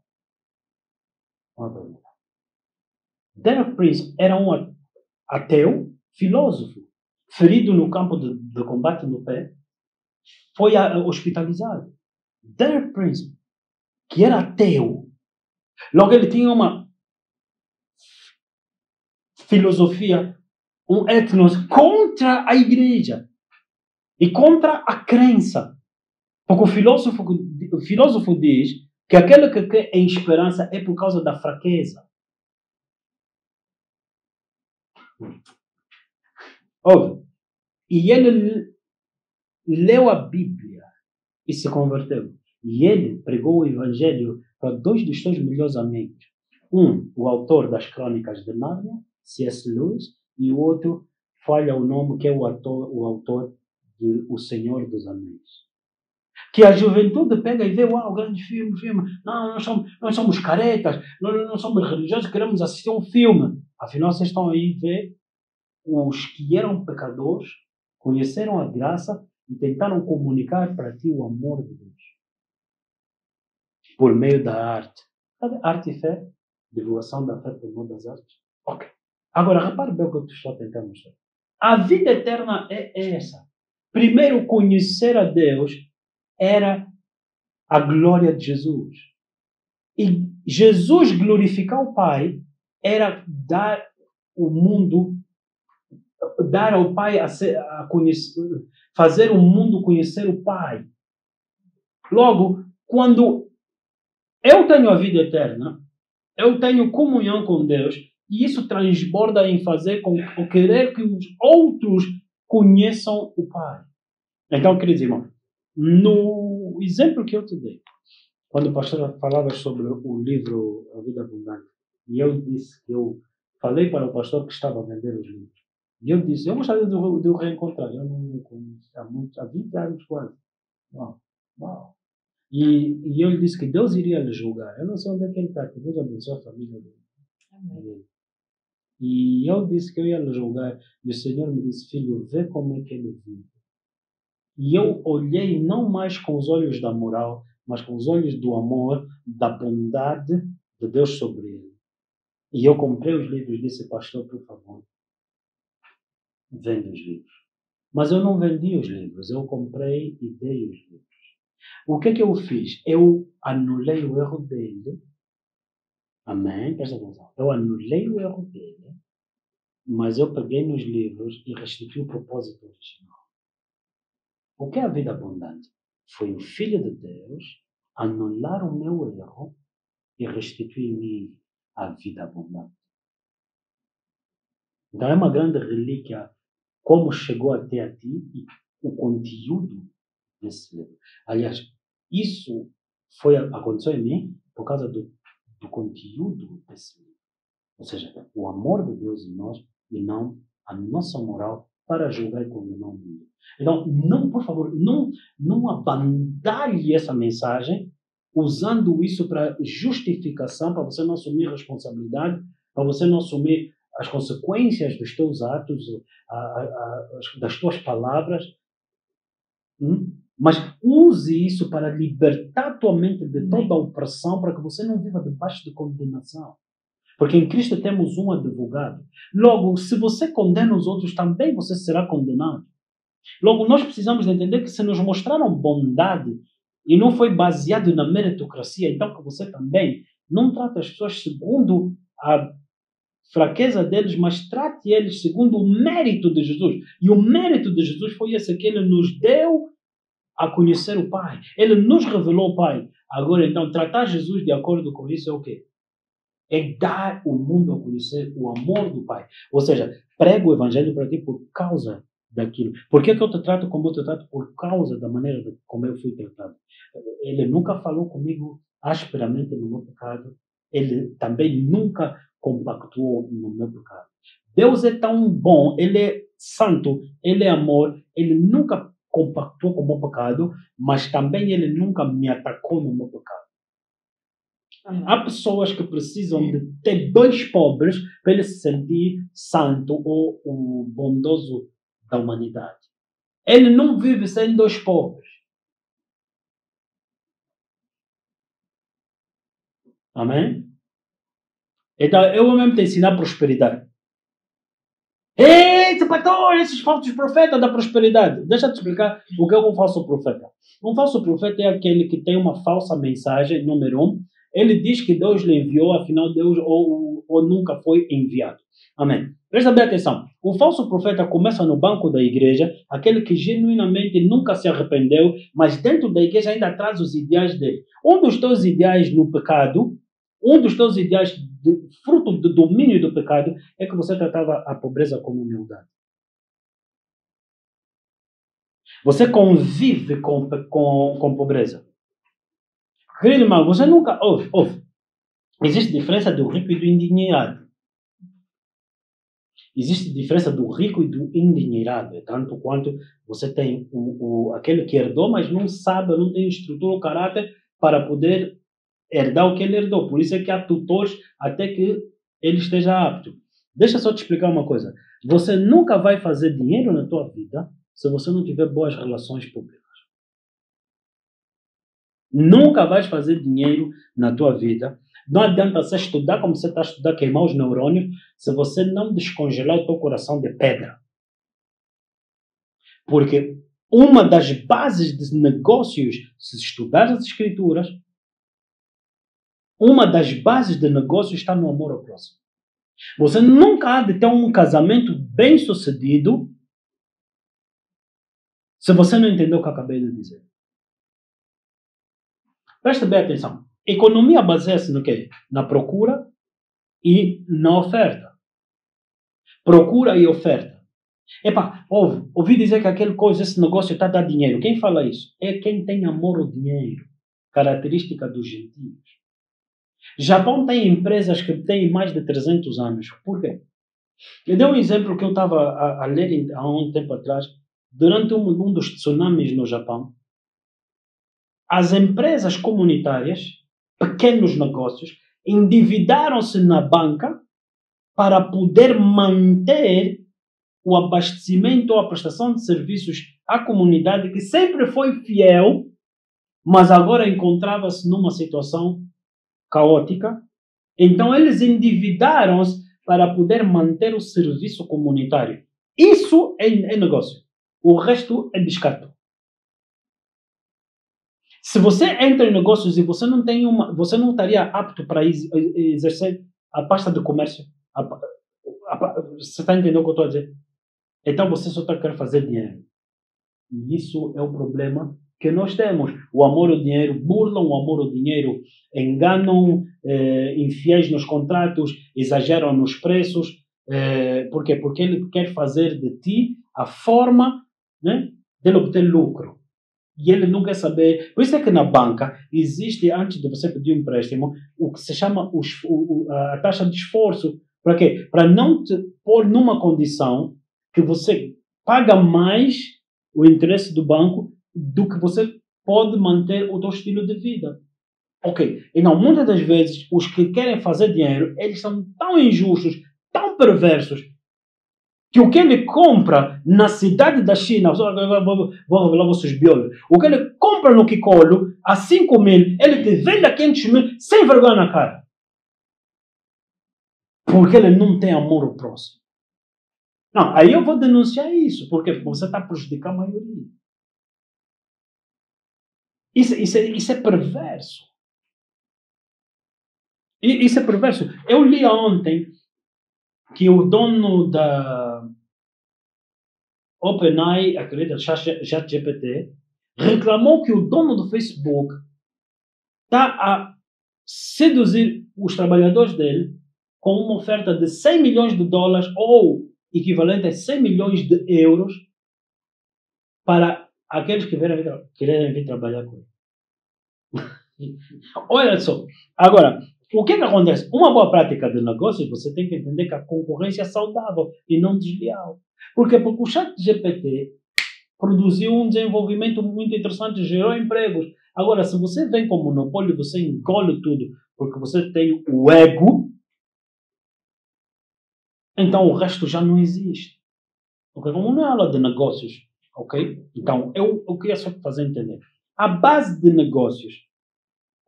Derek Prince era um ateu, filósofo, ferido no campo de combate no pé, foi hospitalizado. Derek Prince, que era ateu, logo ele tinha uma filosofia, um etnos contra a igreja e contra a crença. Porque o filósofo diz que aquele que crê em esperança é por causa da fraqueza. Ouve. E ele leu a Bíblia e se converteu. E ele pregou o Evangelho para dois dos seus melhores amigos. Um, o autor das Crônicas de Nárnia, C.S. Lewis, e o outro, falha o nome, que é o autor de O Senhor dos Anéis. Que a juventude pega e vê, uau, grande filme. Não, nós somos caretas, nós não somos religiosos, queremos assistir um filme. Afinal, vocês estão aí a ver os que eram pecadores, conheceram a graça e tentaram comunicar para ti o amor de Deus. Por meio da arte. Sabe, arte e fé? Divulgação da fé por meio das artes. Ok. Agora, repare bem o que eu estou tentando mostrar. A vida eterna é essa. Primeiro, conhecer a Deus era a glória de Jesus. E Jesus glorificar o Pai era dar ao Pai a conhecer, fazer o mundo conhecer o Pai. Logo, quando eu tenho a vida eterna, eu tenho comunhão com Deus, e isso transborda em fazer com querer que os outros conheçam o Pai. Então, queridos irmãos, no exemplo que eu te dei, quando o pastor falava sobre o livro A Vida Abundante, E eu disse que eu falei para o pastor que estava a vender os livros. E eu disse, eu gostaria de o reencontrar. Eu não o conheço há 20 anos quase. Uau, uau. E eu lhe disse que Deus iria lhe julgar. Eu não sei onde é que ele está, que Deus abençoe a família dele. Amém. E eu disse que eu ia lhe julgar. E o Senhor me disse, filho, vê como é que ele vive. E eu olhei não mais com os olhos da moral, mas com os olhos do amor, da bondade de Deus sobre ele. E eu comprei os livros e disse, pastor, por favor, vende os livros. Mas eu não vendi os livros, eu comprei e dei os livros. O que é que eu fiz? Eu anulei o erro dele. Amém? Presta atenção. Eu anulei o erro dele, mas eu peguei nos livros e restituí o propósito original. O que é a vida abundante? Foi o Filho de Deus anular o meu erro e restituir em mim a vida abundante. Então é uma grande relíquia como chegou até a ti e o conteúdo desse livro. Aliás, isso aconteceu em mim por causa do conteúdo desse livro. Ou seja, o amor de Deus em nós e não a nossa moral para julgar e condenar o mundo. Então, não, por favor, não abandalhe essa mensagem usando isso para justificação, para você não assumir responsabilidade, para você não assumir as consequências dos teus atos, das tuas palavras. Mas use isso para libertar a tua mente de toda a opressão, para que você não viva debaixo de condenação. Porque em Cristo temos um advogado. Logo, se você condena os outros, também você será condenado. Logo, nós precisamos entender que se nos mostraram bondade e não foi baseado na meritocracia, então que você também não trate as pessoas segundo a fraqueza deles, mas trate eles segundo o mérito de Jesus. E o mérito de Jesus foi esse, que ele nos deu a conhecer o Pai. Ele nos revelou o Pai. Agora, então, tratar Jesus de acordo com isso é o quê? É dar o mundo a conhecer o amor do Pai. Ou seja, prego o Evangelho para ti por causa daquilo. Por que eu te trato como eu te trato? Por causa da maneira como eu fui tratado. Ele nunca falou comigo asperamente no meu pecado. Ele também nunca compactuou no meu pecado. Deus é tão bom, Ele é santo, Ele é amor, Ele nunca compactuou com o meu pecado, mas também Ele nunca me atacou no meu pecado. Há pessoas que precisam de ter 2 pobres para ele se sentir santo ou o bondoso da humanidade. Ele não vive sem 2 pobres. Amém? Então, eu vou mesmo te ensinar prosperidade. Ei, pastor, esses falsos profetas da prosperidade. Deixa eu te explicar o que é um falso profeta. Um falso profeta é aquele que tem uma falsa mensagem, número 1. Ele diz que Deus lhe enviou, afinal Deus ou nunca foi enviado. Amém. Presta bem atenção. O falso profeta começa no banco da igreja, aquele que genuinamente nunca se arrependeu, mas dentro da igreja ainda traz os ideais dele. Um dos teus ideais no pecado, um dos teus ideais fruto do domínio do pecado, é que você tratava a pobreza como humildade. Você convive com pobreza. Querido irmão, você nunca ouve. Existe diferença do rico e do endinheirado. Existe diferença do rico e do endinheirado. É tanto quanto você tem aquele que herdou, mas não sabe, não tem estrutura ou caráter para poder herdar o que ele herdou. Por isso é que há tutores até que ele esteja apto. Deixa eu só te explicar uma coisa. Você nunca vai fazer dinheiro na tua vida se você não tiver boas relações públicas. Nunca vais fazer dinheiro na tua vida. Não adianta você estudar como você está a estudar, queimar os neurônios, se você não descongelar o teu coração de pedra. Porque uma das bases de negócios, se estudar as escrituras, uma das bases de negócio está no amor ao próximo. Você nunca há de ter um casamento bem sucedido se você não entendeu o que eu acabei de dizer. Presta bem atenção. Economia baseia-se no quê? Na procura e na oferta. Procura e oferta. Ouvi dizer que esse negócio está a dar dinheiro. Quem fala isso? É quem tem amor ao dinheiro. Característica dos gentios. Japão tem empresas que têm mais de 300 anos. Por quê? Eu dei um exemplo que eu estava a ler há um tempo atrás. Durante um dos tsunamis no Japão, as empresas comunitárias, pequenos negócios, endividaram-se na banca para poder manter o abastecimento ou a prestação de serviços à comunidade que sempre foi fiel, mas agora encontrava-se numa situação caótica. Então eles endividaram-se para poder manter o serviço comunitário. Isso é negócio. O resto é biscato. Se você entra em negócios e você não estaria apto para exercer a pasta de comércio, você está entendendo o que eu estou a dizer? Então você só está querendo fazer dinheiro. E isso é o problema que nós temos. O amor ao dinheiro, burlam o amor ao dinheiro, enganam, infiéis nos contratos, exageram nos preços. Por quê? Porque ele quer fazer de ti a forma, né, de ele obter lucro. E ele não quer saber. Por isso é que na banca existe, antes de você pedir um empréstimo, o que se chama a taxa de esforço. Para quê? Para não te pôr numa condição que você paga mais o interesse do banco do que você pode manter o seu estilo de vida. Ok. Então, muitas das vezes, os que querem fazer dinheiro, eles são tão injustos, tão perversos, que o que ele compra na cidade da China, vou revelar vossos biolos, o que ele compra no Kikolo, a 5.000, ele te vende a 500.000 sem vergonha na cara. Porque ele não tem amor ao próximo. Não, aí eu vou denunciar isso, porque você está prejudicando a maioria. Isso é perverso. Isso é perverso. Eu li ontem que o dono da OpenAI, acredita, ChatGPT, reclamou que o dono do Facebook está a seduzir os trabalhadores dele com uma oferta de 100 milhões de dólares ou equivalente a 100 milhões de euros para aqueles que querem vir trabalhar com ele. Olha só. Agora, o que acontece? Uma boa prática de negócios, você tem que entender que a concorrência é saudável e não desleal. Por quê? Porque o ChatGPT produziu um desenvolvimento muito interessante, gerou empregos. Agora, se você vem com monopólio, você engole tudo, porque você tem o ego, então o resto já não existe. Okay? Como não é aula de negócios, ok? Então, eu queria só fazer entender. A base de negócios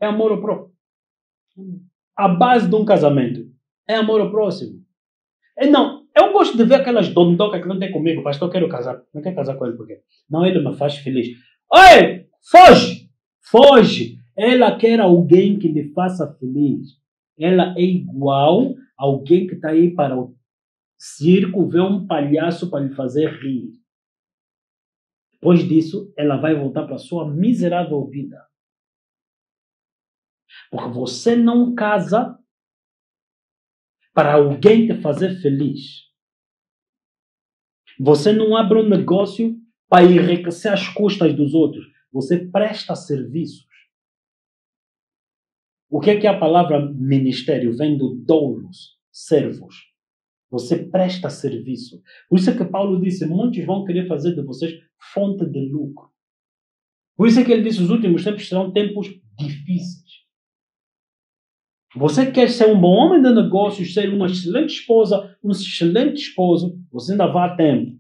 é amor ao próximo. A base de um casamento é amor ao próximo. Não, eu gosto de ver aquelas dondocas que não tem comigo, pastor, eu quero casar. Não quero casar com ele por quê? Não, ele me faz feliz. Oi, foge! Foge! Ela quer alguém que lhe faça feliz. Ela é igual a alguém que está aí para o circo ver um palhaço para lhe fazer rir. Depois disso, ela vai voltar para a sua miserável vida. Porque você não casa para alguém te fazer feliz. Você não abre um negócio para enriquecer às custas dos outros. Você presta serviços. O que é a palavra ministério? Vem do doulos, servos. Você presta serviço. Por isso é que Paulo disse, muitos vão querer fazer de vocês fonte de lucro. Por isso é que ele disse, os últimos tempos serão tempos difíceis. Você quer ser um bom homem de negócios, ser uma excelente esposa, um excelente esposo, você ainda vai a tempo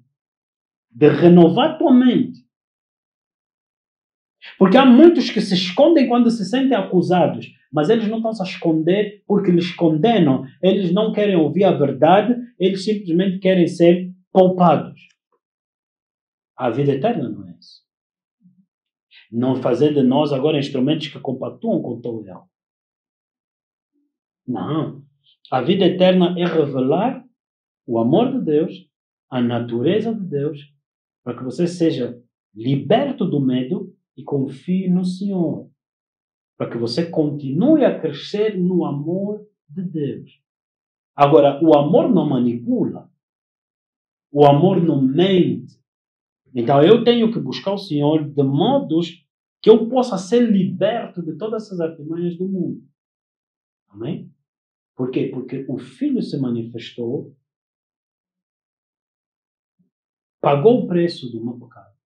de renovar a tua mente. Porque há muitos que se escondem quando se sentem acusados, mas eles não estão a esconder porque lhes condenam. Eles não querem ouvir a verdade, eles simplesmente querem ser poupados. A vida eterna não é isso. Não fazer de nós agora instrumentos que compactuam com o teu eu. Não. A vida eterna é revelar o amor de Deus, a natureza de Deus, para que você seja liberto do medo e confie no Senhor. Para que você continue a crescer no amor de Deus. Agora, o amor não manipula. O amor não mente. Então, eu tenho que buscar o Senhor de modos que eu possa ser liberto de todas essas artimanhas do mundo. Amém? Por quê? Porque o Filho se manifestou, pagou o preço do meu pecado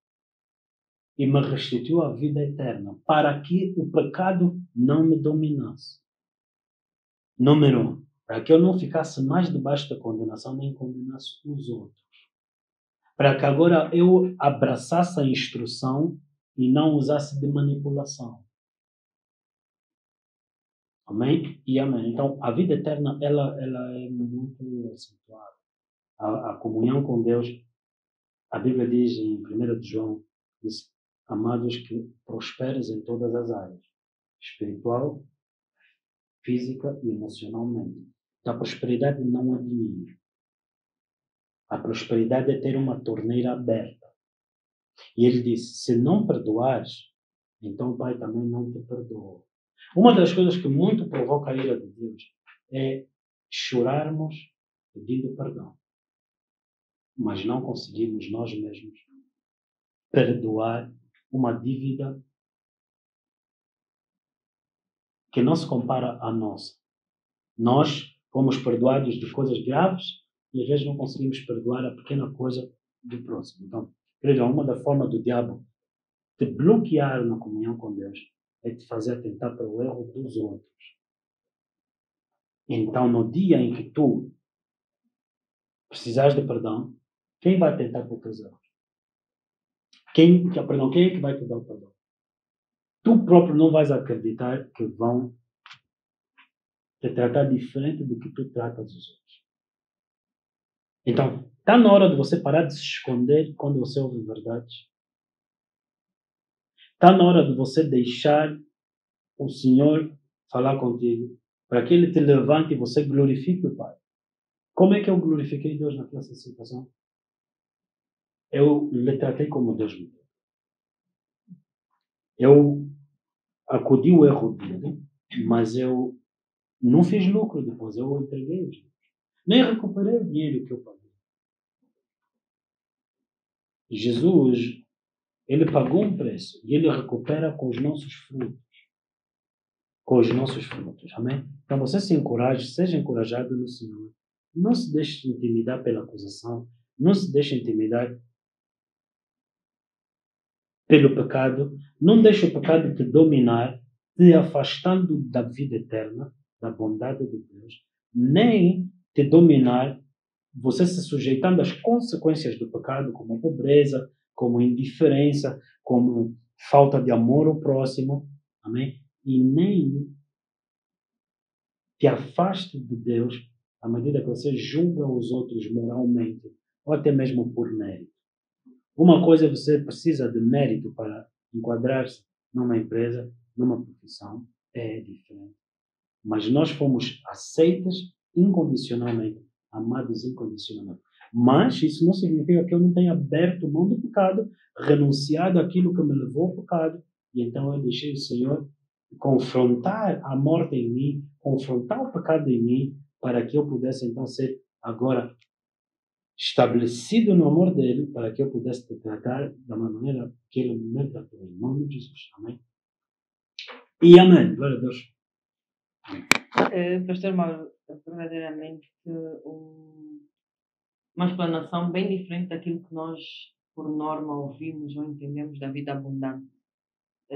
e me restituiu a vida eterna para que o pecado não me dominasse. Número 1, para que eu não ficasse mais debaixo da condenação nem condenasse os outros. Para que agora eu abraçasse a instrução e não usasse de manipulação. Amém? E amém. Então, a vida eterna, ela é muito acentuada. A comunhão com Deus, a Bíblia diz em 1 de João, diz, amados, que prosperes em todas as áreas. Espiritual, física e emocionalmente. Então, a prosperidade não é dinheiro. A prosperidade é ter uma torneira aberta. E ele disse, se não perdoares, então o Pai também não te perdoa. Uma das coisas que muito provoca a ira de Deus é chorarmos pedindo perdão. Mas não conseguimos nós mesmos perdoar uma dívida que não se compara à nossa. Nós fomos perdoados de coisas graves e às vezes não conseguimos perdoar a pequena coisa do próximo. Então, querido, uma da formas do diabo te bloquear na comunhão com Deus é te fazer atentar para o erro dos outros. Então, no dia em que tu precisares de perdão, quem vai atentar para os teus erros? Quem é que vai te dar o perdão? Tu próprio não vais acreditar que vão te tratar diferente do que tu tratas os outros. Então, está na hora de você parar de se esconder quando você ouve verdades. Está na hora de você deixar o Senhor falar contigo para que Ele te levante e você glorifique o Pai. Como é que eu glorifiquei Deus naquela situação? Eu lhe tratei como Deus me deu. Eu acudi o erro dele, mas eu não fiz lucro depois, eu entreguei os lucros. Nem recuperei o dinheiro que eu paguei. Jesus, Ele pagou um preço e Ele recupera com os nossos frutos. Com os nossos frutos, amém? Então você se encoraje, seja encorajado no Senhor. Não se deixe intimidar pela acusação, não se deixe intimidar pelo pecado, não deixe o pecado te dominar, te afastando da vida eterna, da bondade de Deus, nem te dominar, você se sujeitando às consequências do pecado, como pobreza, como indiferença, como falta de amor ao próximo, amém? E nem te afaste de Deus à medida que você julga os outros moralmente, ou até mesmo por mérito. Uma coisa, você precisa de mérito para enquadrar-se numa empresa, numa profissão, é diferente. Mas nós fomos aceitos incondicionalmente, amados incondicionalmente. Mas isso não significa que eu não tenha aberto mão do pecado, renunciado àquilo que me levou ao pecado, e então eu deixei o Senhor confrontar a morte em mim, confrontar o pecado em mim, para que eu pudesse então ser agora estabelecido no amor dele, para que eu pudesse te tratar da maneira que ele me tratou, em nome de Jesus. Amém? E amém. Glória a Deus. Pastor Mauro, verdadeiramente uma explanação bem diferente daquilo que nós, por norma, ouvimos ou entendemos da vida abundante.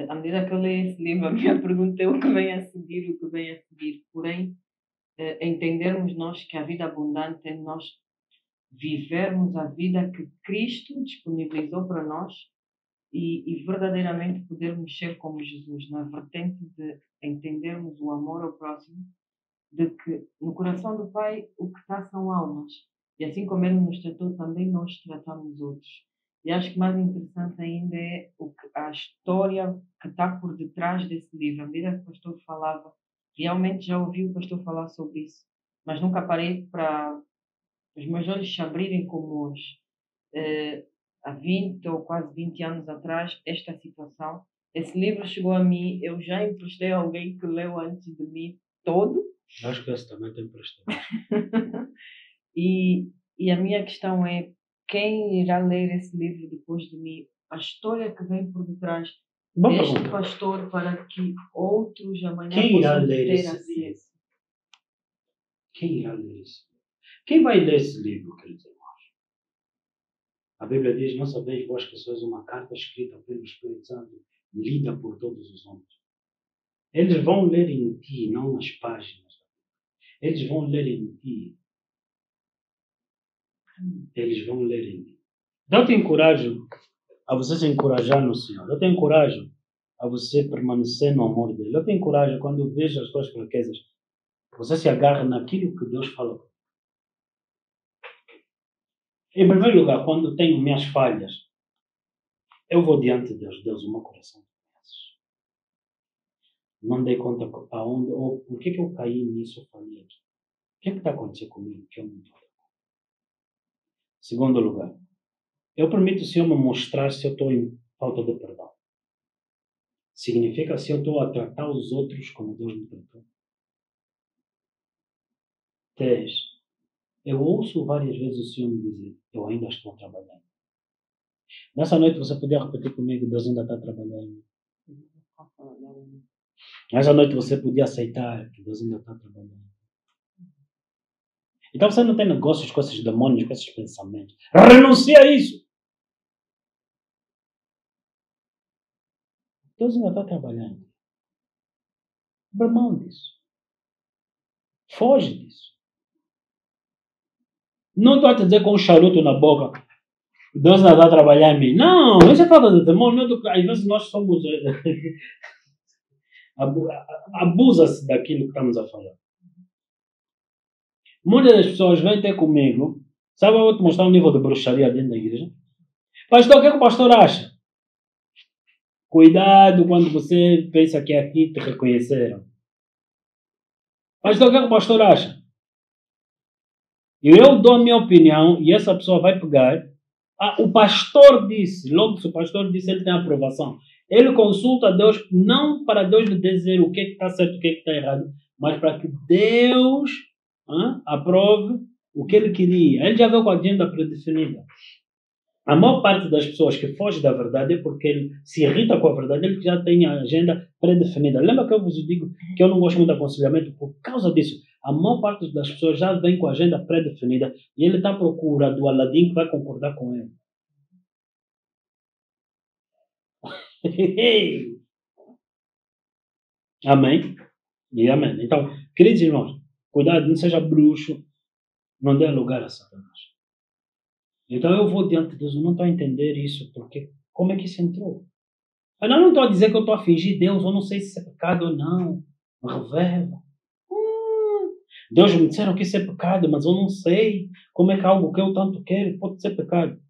À medida que eu leio esse livro, a minha pergunta é o que vem a seguir, Porém, entendermos nós que a vida abundante é nós vivermos a vida que Cristo disponibilizou para nós e verdadeiramente podermos ser como Jesus, na vertente de entendermos o amor ao próximo, de que no coração do Pai o que está são almas. E assim como Ele nos tratou, também nós tratamos outros. E acho que mais interessante ainda é a história que está por detrás desse livro. À medida que o pastor falava, realmente já ouvi o pastor falar sobre isso, mas nunca parei para os meus olhos se abrirem como hoje. Há 20 ou quase 20 anos atrás, esta situação. Esse livro chegou a mim, eu já emprestei a alguém que leu antes de mim todo. Acho que esse também tem emprestado. E a minha questão é, quem irá ler esse livro depois de mim? A história que vem por detrás deste pastor para que outros amanhã quem irá possam ler ter esse acesso. livro? Quem irá ler esse livro? Quem vai ler esse livro, queridos irmãos? A Bíblia diz, não sabeis vós que sois uma carta escrita pelo Espírito Santo, lida por todos os homens. Eles vão ler em ti, não nas páginas. Eles vão ler em ti. Eles vão ler em ti. Então eu te encorajo a você se encorajar no Senhor. Eu te encorajo a você permanecer no amor dele. Eu te encorajo quando vejo as tuas fraquezas, você se agarra naquilo que Deus fala. Em primeiro lugar, quando tenho minhas falhas, eu vou diante de Deus. Deus, o meu coração. Não dei conta aonde, ou por que eu caí nisso, eu falei aqui. O que está acontecendo comigo que eu não estou? Segundo lugar, eu permito o Senhor me mostrar se eu estou em falta de perdão. Significa se eu estou a tratar os outros como Deus me tratou. 3. Eu ouço várias vezes o Senhor me dizer, eu ainda estou trabalhando. Nessa noite você podia repetir comigo, Deus ainda está trabalhando. Nessa noite você podia aceitar que Deus ainda está trabalhando. Então você não tem negócios com esses demônios, com esses pensamentos. Renuncia a isso. Deus ainda está trabalhando. Abra mão disso. Foge disso. Não estou a te dizer com um charuto na boca, Deus ainda está a trabalhar em mim. Não, isso é falta de temor. Às vezes nós somos... abusa-se daquilo que estamos a falar. Muitas das pessoas vêm ter comigo. Sabe, eu vou te mostrar um nível de bruxaria dentro da igreja. Pastor, o que é que o pastor acha? Cuidado quando você pensa que aqui te reconheceram. Pastor, o que é que o pastor acha? E eu dou a minha opinião e essa pessoa vai pegar. O pastor disse, logo se o pastor disse, ele tem aprovação. Ele consulta a Deus, não para Deus lhe dizer o que está certo, o que está errado, mas para que Deus aprove o que ele queria. Ele já veio com a agenda predefinida. A maior parte das pessoas que fogem da verdade é porque ele se irrita com a verdade, ele já tem a agenda predefinida. Lembra que eu vos digo que eu não gosto muito de aconselhamento por causa disso? A maior parte das pessoas já vem com a agenda predefinida e ele está à procura do Aladim que vai concordar com ele. Amém? E amém. Então, queridos irmãos, cuidado, não seja bruxo, não dê lugar a Satanás. Então eu vou diante de Deus, eu não estou a entender isso, porque como é que isso entrou? Eu não estou a dizer que eu estou a fingir Deus, eu não sei se é pecado ou não. Me revela. Deus me disseram que isso é pecado, mas eu não sei como é que algo que eu tanto quero pode ser pecado.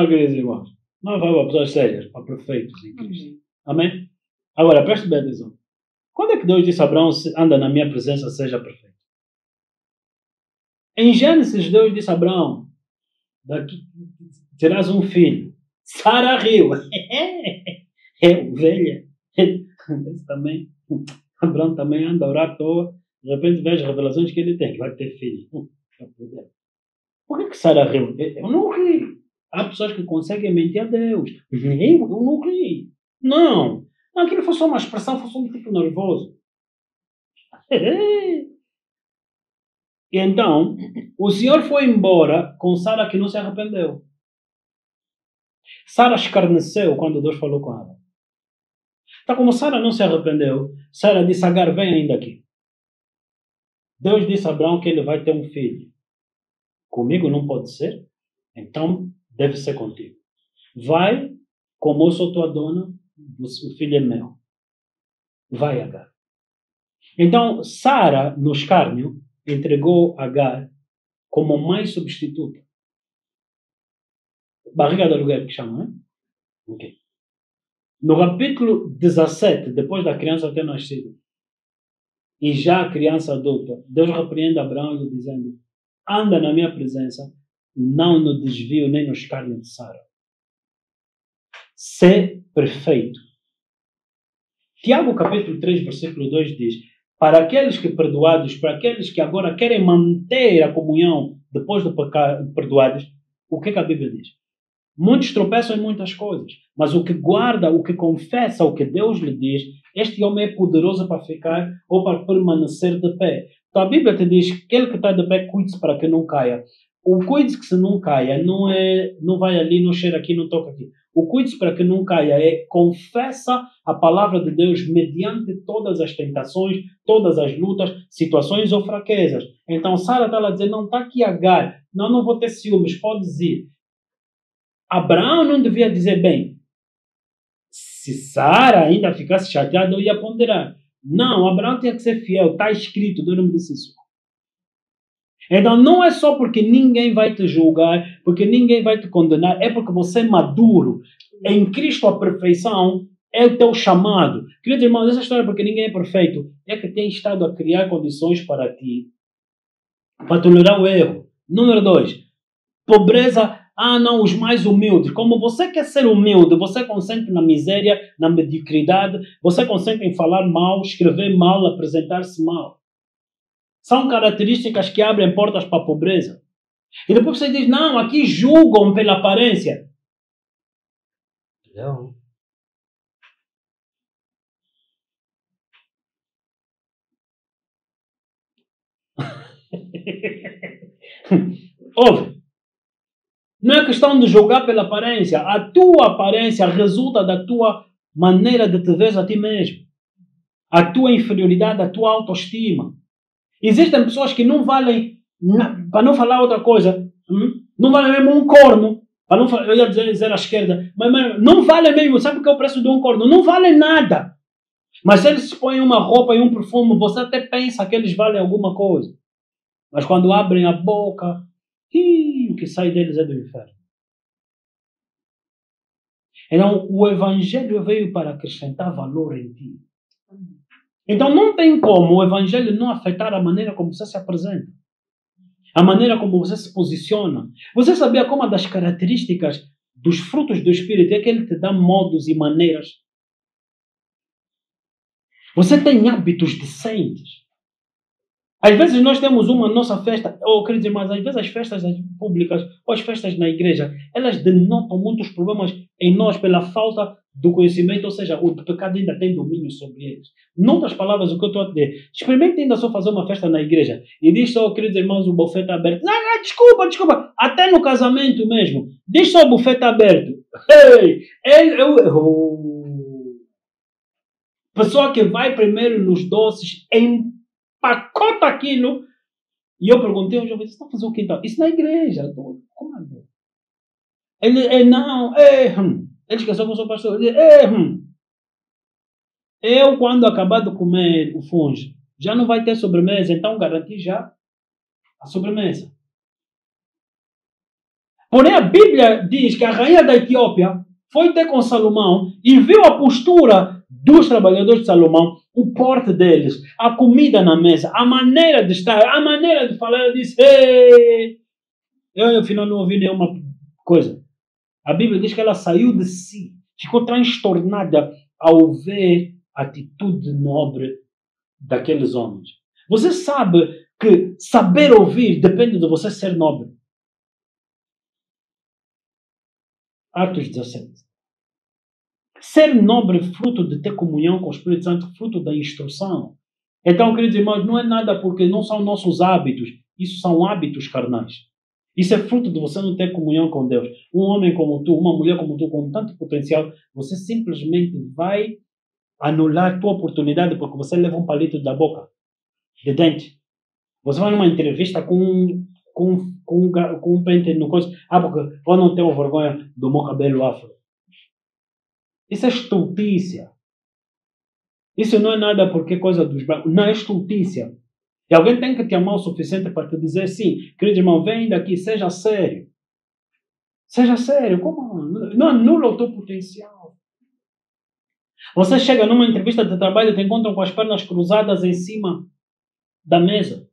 Queridos irmãos, nós vamos para pessoas sérias, para perfeitos em Cristo. Amém? Agora, preste bem atenção. Quando é que Deus disse a Abraão, anda na minha presença, seja perfeito? Em Gênesis, Deus disse a Abraão, daqui terás um filho. Sara riu. Velha. Esse também. Abraão também anda a orar à toa. De repente vê as revelações que ele tem, que vai ter filho. Por que Sara riu? Eu não ri. Há pessoas que conseguem mentir a Deus. Eu não ri. Não. Aquilo foi só uma expressão, foi só um tipo nervoso. E então, o Senhor foi embora com Sara que não se arrependeu. Sara escarneceu quando Deus falou com ela. Então, como Sara não se arrependeu, Sara disse, Agar, vem ainda aqui. Deus disse a Abraão que ele vai ter um filho. Comigo não pode ser, então deve ser contigo. Vai, como eu sou tua dona, o filho é meu. Vai, Agar. Então, Sara, no escárnio, entregou Agar como mãe substituta. Barriga de aluguel que chama, né? Ok. No capítulo 17, depois da criança ter nascido, e já a criança adulta, Deus repreende Abraão dizendo, anda na minha presença, não no desvio nem no escárnio de Sara. Sê perfeito. Tiago capítulo 3, versículo 2 diz, para aqueles que perdoados, para aqueles que agora querem manter a comunhão depois de pecar, perdoados, o que a Bíblia diz? Muitos tropeçam em muitas coisas, mas o que guarda, o que confessa, o que Deus lhe diz, este homem é poderoso para ficar ou para permanecer de pé. Então a Bíblia te diz que aquele que está de pé, cuide-se para que não caia. O cuide-se que se não caia não vai ali, não cheira aqui, não toca aqui. O cuide-se para que não caia é confessa a palavra de Deus mediante todas as tentações, todas as lutas, situações ou fraquezas. Então Sara está lá a dizer, não está aqui Agar, não vou ter ciúmes, podes ir. Abraão não devia dizer, bem, se Sara ainda ficasse chateada, eu ia ponderar. Não, Abraão tinha que ser fiel, está escrito, Deus não me disse isso. Então não é só porque ninguém vai te julgar, porque ninguém vai te condenar, é porque você é maduro. Em Cristo a perfeição é o teu chamado. Queridos irmãos, essa história porque ninguém é perfeito, é que tem estado a criar condições para ti, para tolerar o erro. Número 2, pobreza. Não, os mais humildes. Como você quer ser humilde, você consente na miséria, na mediocridade, você consente em falar mal, escrever mal, apresentar-se mal. São características que abrem portas para a pobreza. E depois você diz, não, aqui julgam pela aparência. Não. Ouve. Não é questão de julgar pela aparência. A tua aparência resulta da tua maneira de te ver a ti mesmo. A tua inferioridade, a tua autoestima. Existem pessoas que não valem, para não falar outra coisa, não valem mesmo um corno. Para não falar, eu ia dizer à esquerda, mas não vale mesmo. Sabe o que é o preço de um corno? Não vale nada. Mas se eles se põem uma roupa e um perfume, você até pensa que eles valem alguma coisa. Mas quando abrem a boca, o que sai deles é do inferno. Então, o Evangelho veio para acrescentar valor em ti. Então, não tem como o Evangelho não afetar a maneira como você se apresenta. A maneira como você se posiciona. Você sabia como uma das características dos frutos do Espírito é que ele te dá modos e maneiras. Você tem hábitos decentes. Às vezes nós temos uma nossa festa, queridos irmãos, às vezes as festas públicas ou as festas na igreja, elas denotam muitos problemas em nós pela falta do conhecimento, ou seja, o pecado ainda tem domínio sobre eles. Noutras palavras, o que eu estou a dizer, experimente ainda só fazer uma festa na igreja e diz só, queridos irmãos, o buffet está aberto. Desculpa, até no casamento mesmo, diz só o buffet está aberto. Pessoa que vai primeiro nos doces, empacota aquilo. E eu perguntei ao jovem, você está fazendo o que então? Isso na igreja. Como é? Ele não, ele esqueceu que eu sou pastor. Eu, quando acabar de comer o funge, já não vai ter sobremesa, então garanti já a sobremesa. Porém, a Bíblia diz que a rainha da Etiópia foi ter com Salomão e viu a postura dos trabalhadores de Salomão, o porte deles, a comida na mesa, a maneira de estar, a maneira de falar. Ela disse, eu afinal não ouvi nenhuma coisa. A Bíblia diz que ela saiu de si, ficou transtornada ao ver a atitude nobre daqueles homens. Você sabe que saber ouvir depende de você ser nobre. Atos 17. Ser nobre fruto de ter comunhão com o Espírito Santo, fruto da instrução. Então, queridos irmãos, não é nada porque não são nossos hábitos. Isso são hábitos carnais. Isso é fruto de você não ter comunhão com Deus. Um homem como tu, uma mulher como tu, com tanto potencial, você simplesmente vai anular a tua oportunidade porque você leva um palito da boca, de dente. Você vai numa entrevista com um pente no coisa. Porque eu não tenho vergonha do meu cabelo afro. Isso é estultícia. Isso não é nada porque é coisa dos brancos. Não é estultícia. E alguém tem que te amar o suficiente para te dizer sim, querido irmão, vem daqui, seja sério. Seja sério. Como? Não anula o teu potencial. Você chega numa entrevista de trabalho e te encontram com as pernas cruzadas em cima da mesa.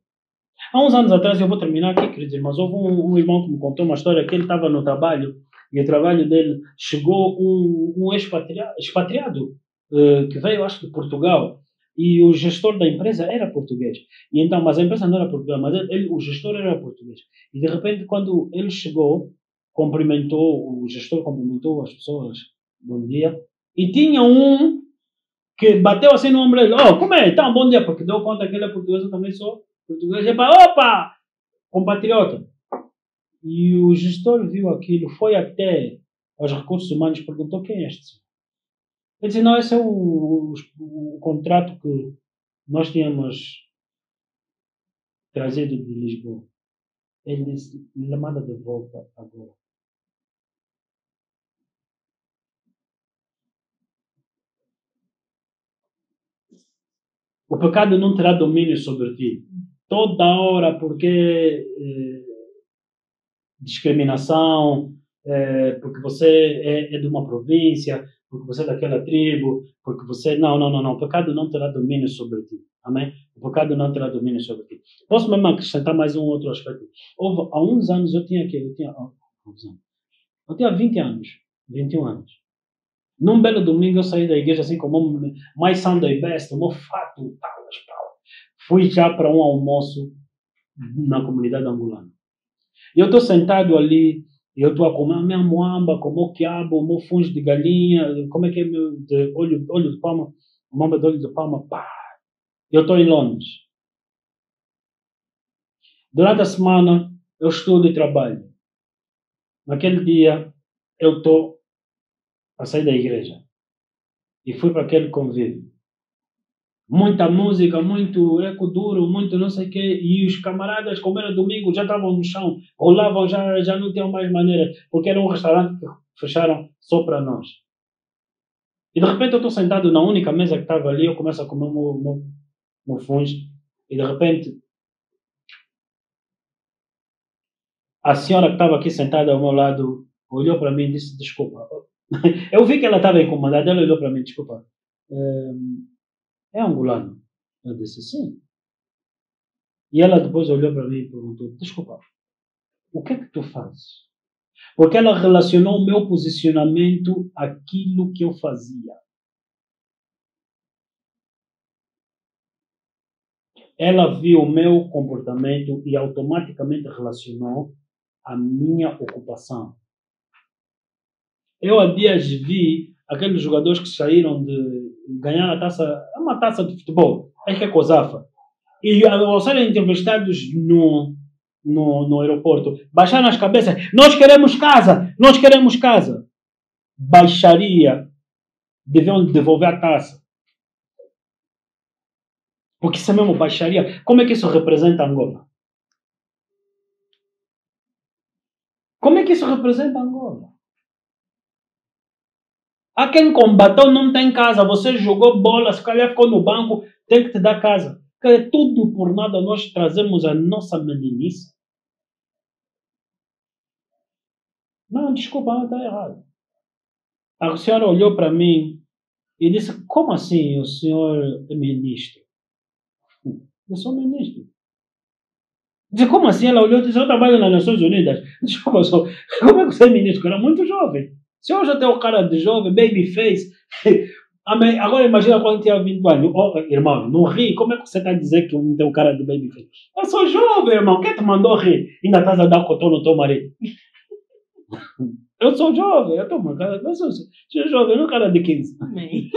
Há uns anos atrás, eu vou terminar aqui, queridos irmãos, houve um irmão que me contou uma história que ele estava no trabalho e o trabalho dele chegou um expatriado que veio, acho, de Portugal, e o gestor da empresa era português. E então, mas a empresa não era portuguesa, mas o gestor era português. E de repente, quando ele chegou, o gestor cumprimentou as pessoas, bom dia, e tinha um que bateu assim no ombro dele, como é? Então, bom dia, porque deu conta que ele é português, eu também sou português, e opa, compatriota. E o gestor viu aquilo, foi até aos recursos humanos, perguntou quem é este. Ele disse, não, esse é o contrato que nós tínhamos trazido de Lisboa. Ele disse, me manda de volta agora. O pecado não terá domínio sobre ti. Toda hora, porque discriminação, porque você é de uma província, porque você é daquela tribo, porque você... Não. O pecado não terá domínio sobre ti. Amém? O pecado não terá domínio sobre ti. Posso mesmo acrescentar mais um outro aspecto. Há uns anos eu tinha 20 anos, 21 anos. Num belo domingo eu saí da igreja assim como mais Sunday best, meu fato, tal. Fui já para um almoço na comunidade angolana. E eu estou sentado ali, e eu estou a comer a minha moamba, comer o quiabo, o meu fungo de galinha, como é que é meu de olho de palma, moamba de olho de palma, pá. Eu estou em Londres. Durante a semana eu estudo e trabalho. Naquele dia eu estou a sair da igreja e fui para aquele convívio. Muita música, muito eco duro, muito não sei o quê. E os camaradas, como era domingo, já estavam no chão, rolavam, já não tinham mais maneira, porque era um restaurante que fecharam só para nós. E de repente eu estou sentado na única mesa que estava ali, eu começo a comer o meu fungo, e de repente a senhora que estava aqui sentada ao meu lado olhou para mim e disse, desculpa. Eu vi que ela estava incomodada, ela olhou para mim, desculpa. É angolano? Eu disse, sim. E ela depois olhou para mim e perguntou, desculpa, o que é que tu fazes? Porque ela relacionou o meu posicionamento àquilo que eu fazia. Ela viu o meu comportamento e automaticamente relacionou a minha ocupação. Eu há dias vi aqueles jogadores que saíram de ganhar a taça, uma taça de futebol, acho que é COSAFA, e ao serem entrevistados no aeroporto, baixaram as cabeças, nós queremos casa. Baixaria, deviam devolver a taça. Porque isso é mesmo baixaria. Como é que isso representa Angola? Como é que isso representa Angola? Há quem combateu, não tem casa. Você jogou bola, se calhar ficou no banco, tem que te dar casa. Porque tudo por nada nós trazemos a nossa meninice. Não, desculpa, não está errado. A senhora olhou para mim e disse, como assim o senhor é ministro? Eu sou ministro. Disse, como assim? Ela olhou e disse, eu trabalho nas Nações Unidas. Desculpa, como é que você é ministro? Eu era muito jovem. Se eu já tenho cara de jovem, baby face, agora imagina quando tinha 20 anos. Oh, irmão, não ri. Como é que você está a dizer que eu não tenho cara de baby face? Eu sou jovem, irmão. Quem te mandou rir? Ainda estás a dar cotô no teu marido. Eu sou jovem. Eu estou marcado. Eu sou jovem, não cara de 15. Amém.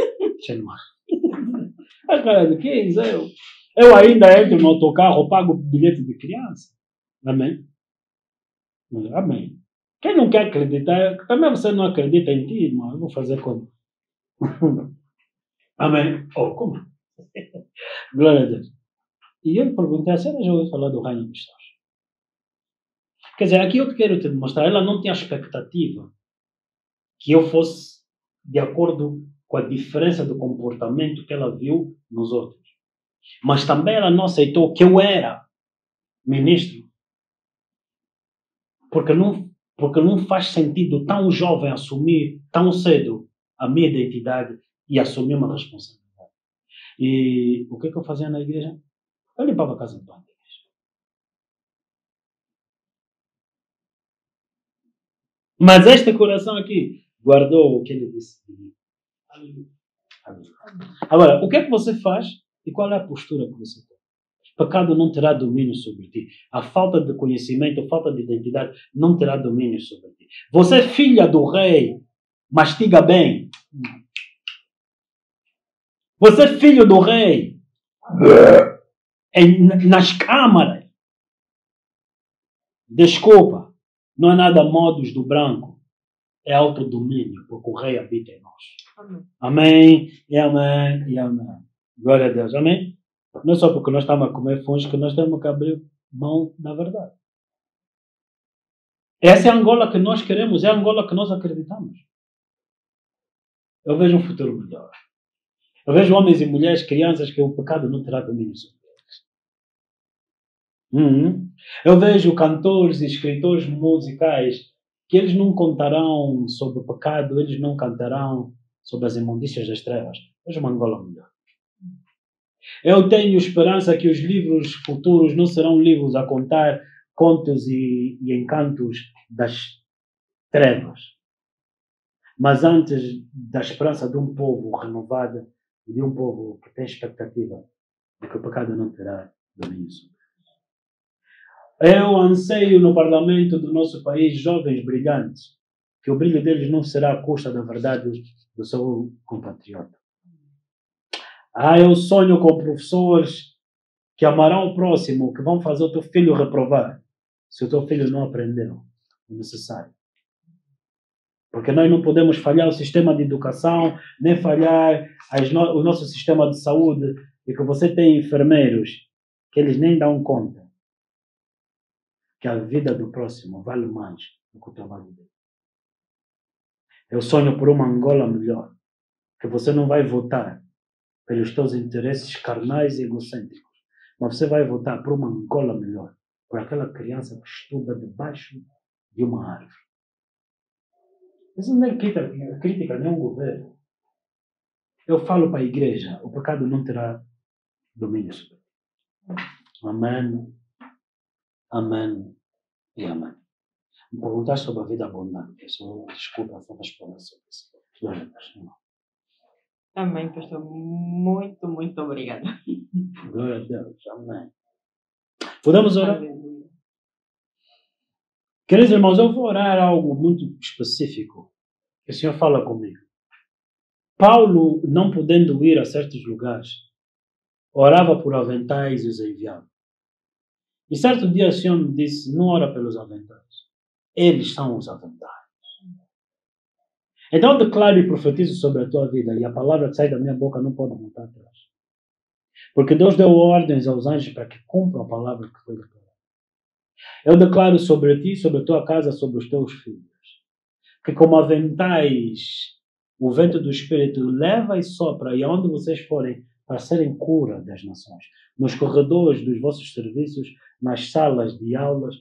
A cara de 15, eu ainda entro no autocarro, pago bilhete de criança. Amém? Amém. Quem não quer acreditar, também você não acredita em ti, irmão. Eu vou fazer como? Amém? Oh, como? Glória a Deus. E eu perguntei, a senhora já ouviu falar do reino dos céus? Quer dizer, aqui eu quero te mostrar, ela não tinha expectativa que eu fosse de acordo com a diferença do comportamento que ela viu nos outros. Mas também ela não aceitou que eu era ministro. Porque não faz sentido tão jovem assumir tão cedo a minha identidade e assumir uma responsabilidade. E o que eu fazia na igreja? Eu limpava a casa de banho da igreja. Mas este coração aqui guardou o que ele disse de mim. Agora, o que é que você faz e qual é a postura que você tem? Pecado não terá domínio sobre ti. A falta de conhecimento, a falta de identidade não terá domínio sobre ti. Você é filha do rei, mastiga bem. Você é filho do rei. Nas câmaras. Desculpa, não é nada modus do branco. É autodomínio, porque o rei habita em nós. Amém, e amém, e amém. Glória a Deus, amém? Não é só porque nós estamos a comer fungo que nós temos que abrir mão da verdade. Essa é a Angola que nós queremos, é a Angola que nós acreditamos. Eu vejo um futuro melhor. Eu vejo homens e mulheres, crianças, que o pecado não terá domínio sobre eles. Eu vejo cantores e escritores musicais que eles não contarão sobre o pecado, eles não cantarão sobre as imundícias das trevas. Vejo uma Angola melhor. Eu tenho esperança que os livros futuros não serão livros a contar contos e encantos das trevas, mas antes da esperança de um povo renovado e de um povo que tem expectativa de que o pecado não terá domínio sobre eles. Eu anseio no parlamento do nosso país jovens brilhantes, que o brilho deles não será à custa da verdade do seu compatriota. Eu sonho com professores que amarão o próximo, que vão fazer o teu filho reprovar, se o teu filho não aprendeu o necessário. Porque nós não podemos falhar o sistema de educação, nem falhar o nosso sistema de saúde, e que você tem enfermeiros que eles nem dão conta que a vida do próximo vale mais do que o trabalho dele. Eu sonho por uma Angola melhor, que você não vai votar pelos teus interesses carnais e egocêntricos, mas você vai votar por uma Angola melhor, por aquela criança que estuda debaixo de uma árvore. Isso não é crítica a nenhum governo. Eu falo para a igreja, o pecado não terá domínio sobre ti. Amém, amém e amém. Me perguntar sobre a vida abundante, desculpa, só para explorar sobre isso. Glória a Deus, irmão. Amém, pastor. Muito, muito obrigada. Glória a Deus. Amém. Podemos orar? Aleluia. Queridos irmãos, eu vou orar algo muito específico. Que o Senhor fala comigo. Paulo, não podendo ir a certos lugares, orava por aventais e os enviava. E certo dia o Senhor me disse, não ora pelos aventais. Eles são os aventais. Então eu declaro e profetizo sobre a tua vida, e a palavra que sai da minha boca não pode voltar atrás. Porque Deus deu ordens aos anjos para que cumpram a palavra que foi declarada. Eu declaro sobre ti, sobre a tua casa, sobre os teus filhos, que como aventais, o vento do Espírito leva e sopra, e aonde vocês forem, para serem cura das nações. Nos corredores dos vossos serviços, nas salas de aulas,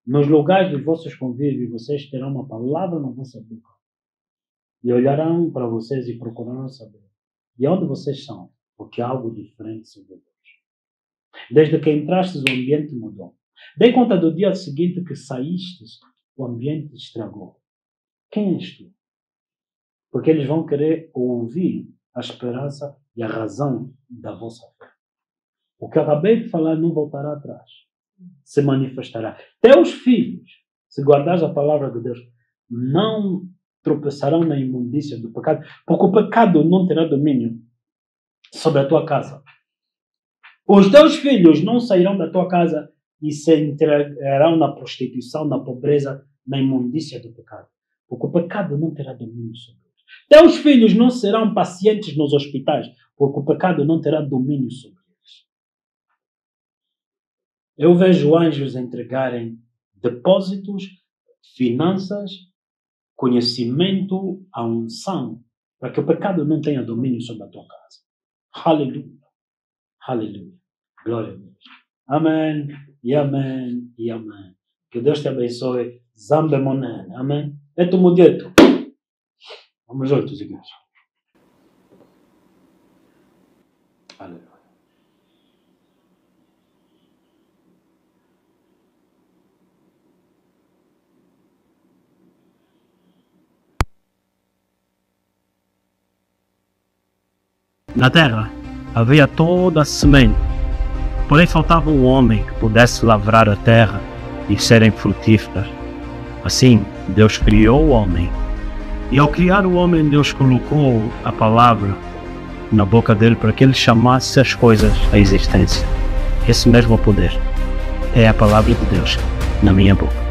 nos lugares dos vossos convívios, vocês terão uma palavra na vossa boca. E olharão para vocês e procurarão saber de onde vocês são, porque há algo diferente sobre Deus. Desde que entrastes, o ambiente mudou. Dei conta do dia seguinte que saístes, o ambiente estragou. Quem és tu? Porque eles vão querer ouvir a esperança e a razão da vossa fé. O que eu acabei de falar não voltará atrás. Se manifestará. Teus filhos, se guardares a palavra de Deus, não tropeçarão na imundícia do pecado, porque o pecado não terá domínio sobre a tua casa. Os teus filhos não sairão da tua casa e se entregarão na prostituição, na pobreza, na imundícia do pecado, porque o pecado não terá domínio sobre eles. Teus filhos não serão pacientes nos hospitais, porque o pecado não terá domínio sobre eles. Eu vejo anjos entregarem depósitos, finanças, conhecimento, a unção, para que o pecado não tenha domínio sobre a tua casa. Aleluia. Aleluia. Glória a Deus. Amém. E amém. E amém. Que Deus te abençoe. Zambe monen. Amém. É tu mudieto. Vamos juntos, igreja. Aleluia. Na terra havia toda a semente, Porém faltava um homem que pudesse lavrar a terra e serem frutíferas. Assim, Deus criou o homem. E ao criar o homem, Deus colocou a palavra na boca dele para que ele chamasse as coisas à existência. Esse mesmo poder é a palavra de Deus na minha boca.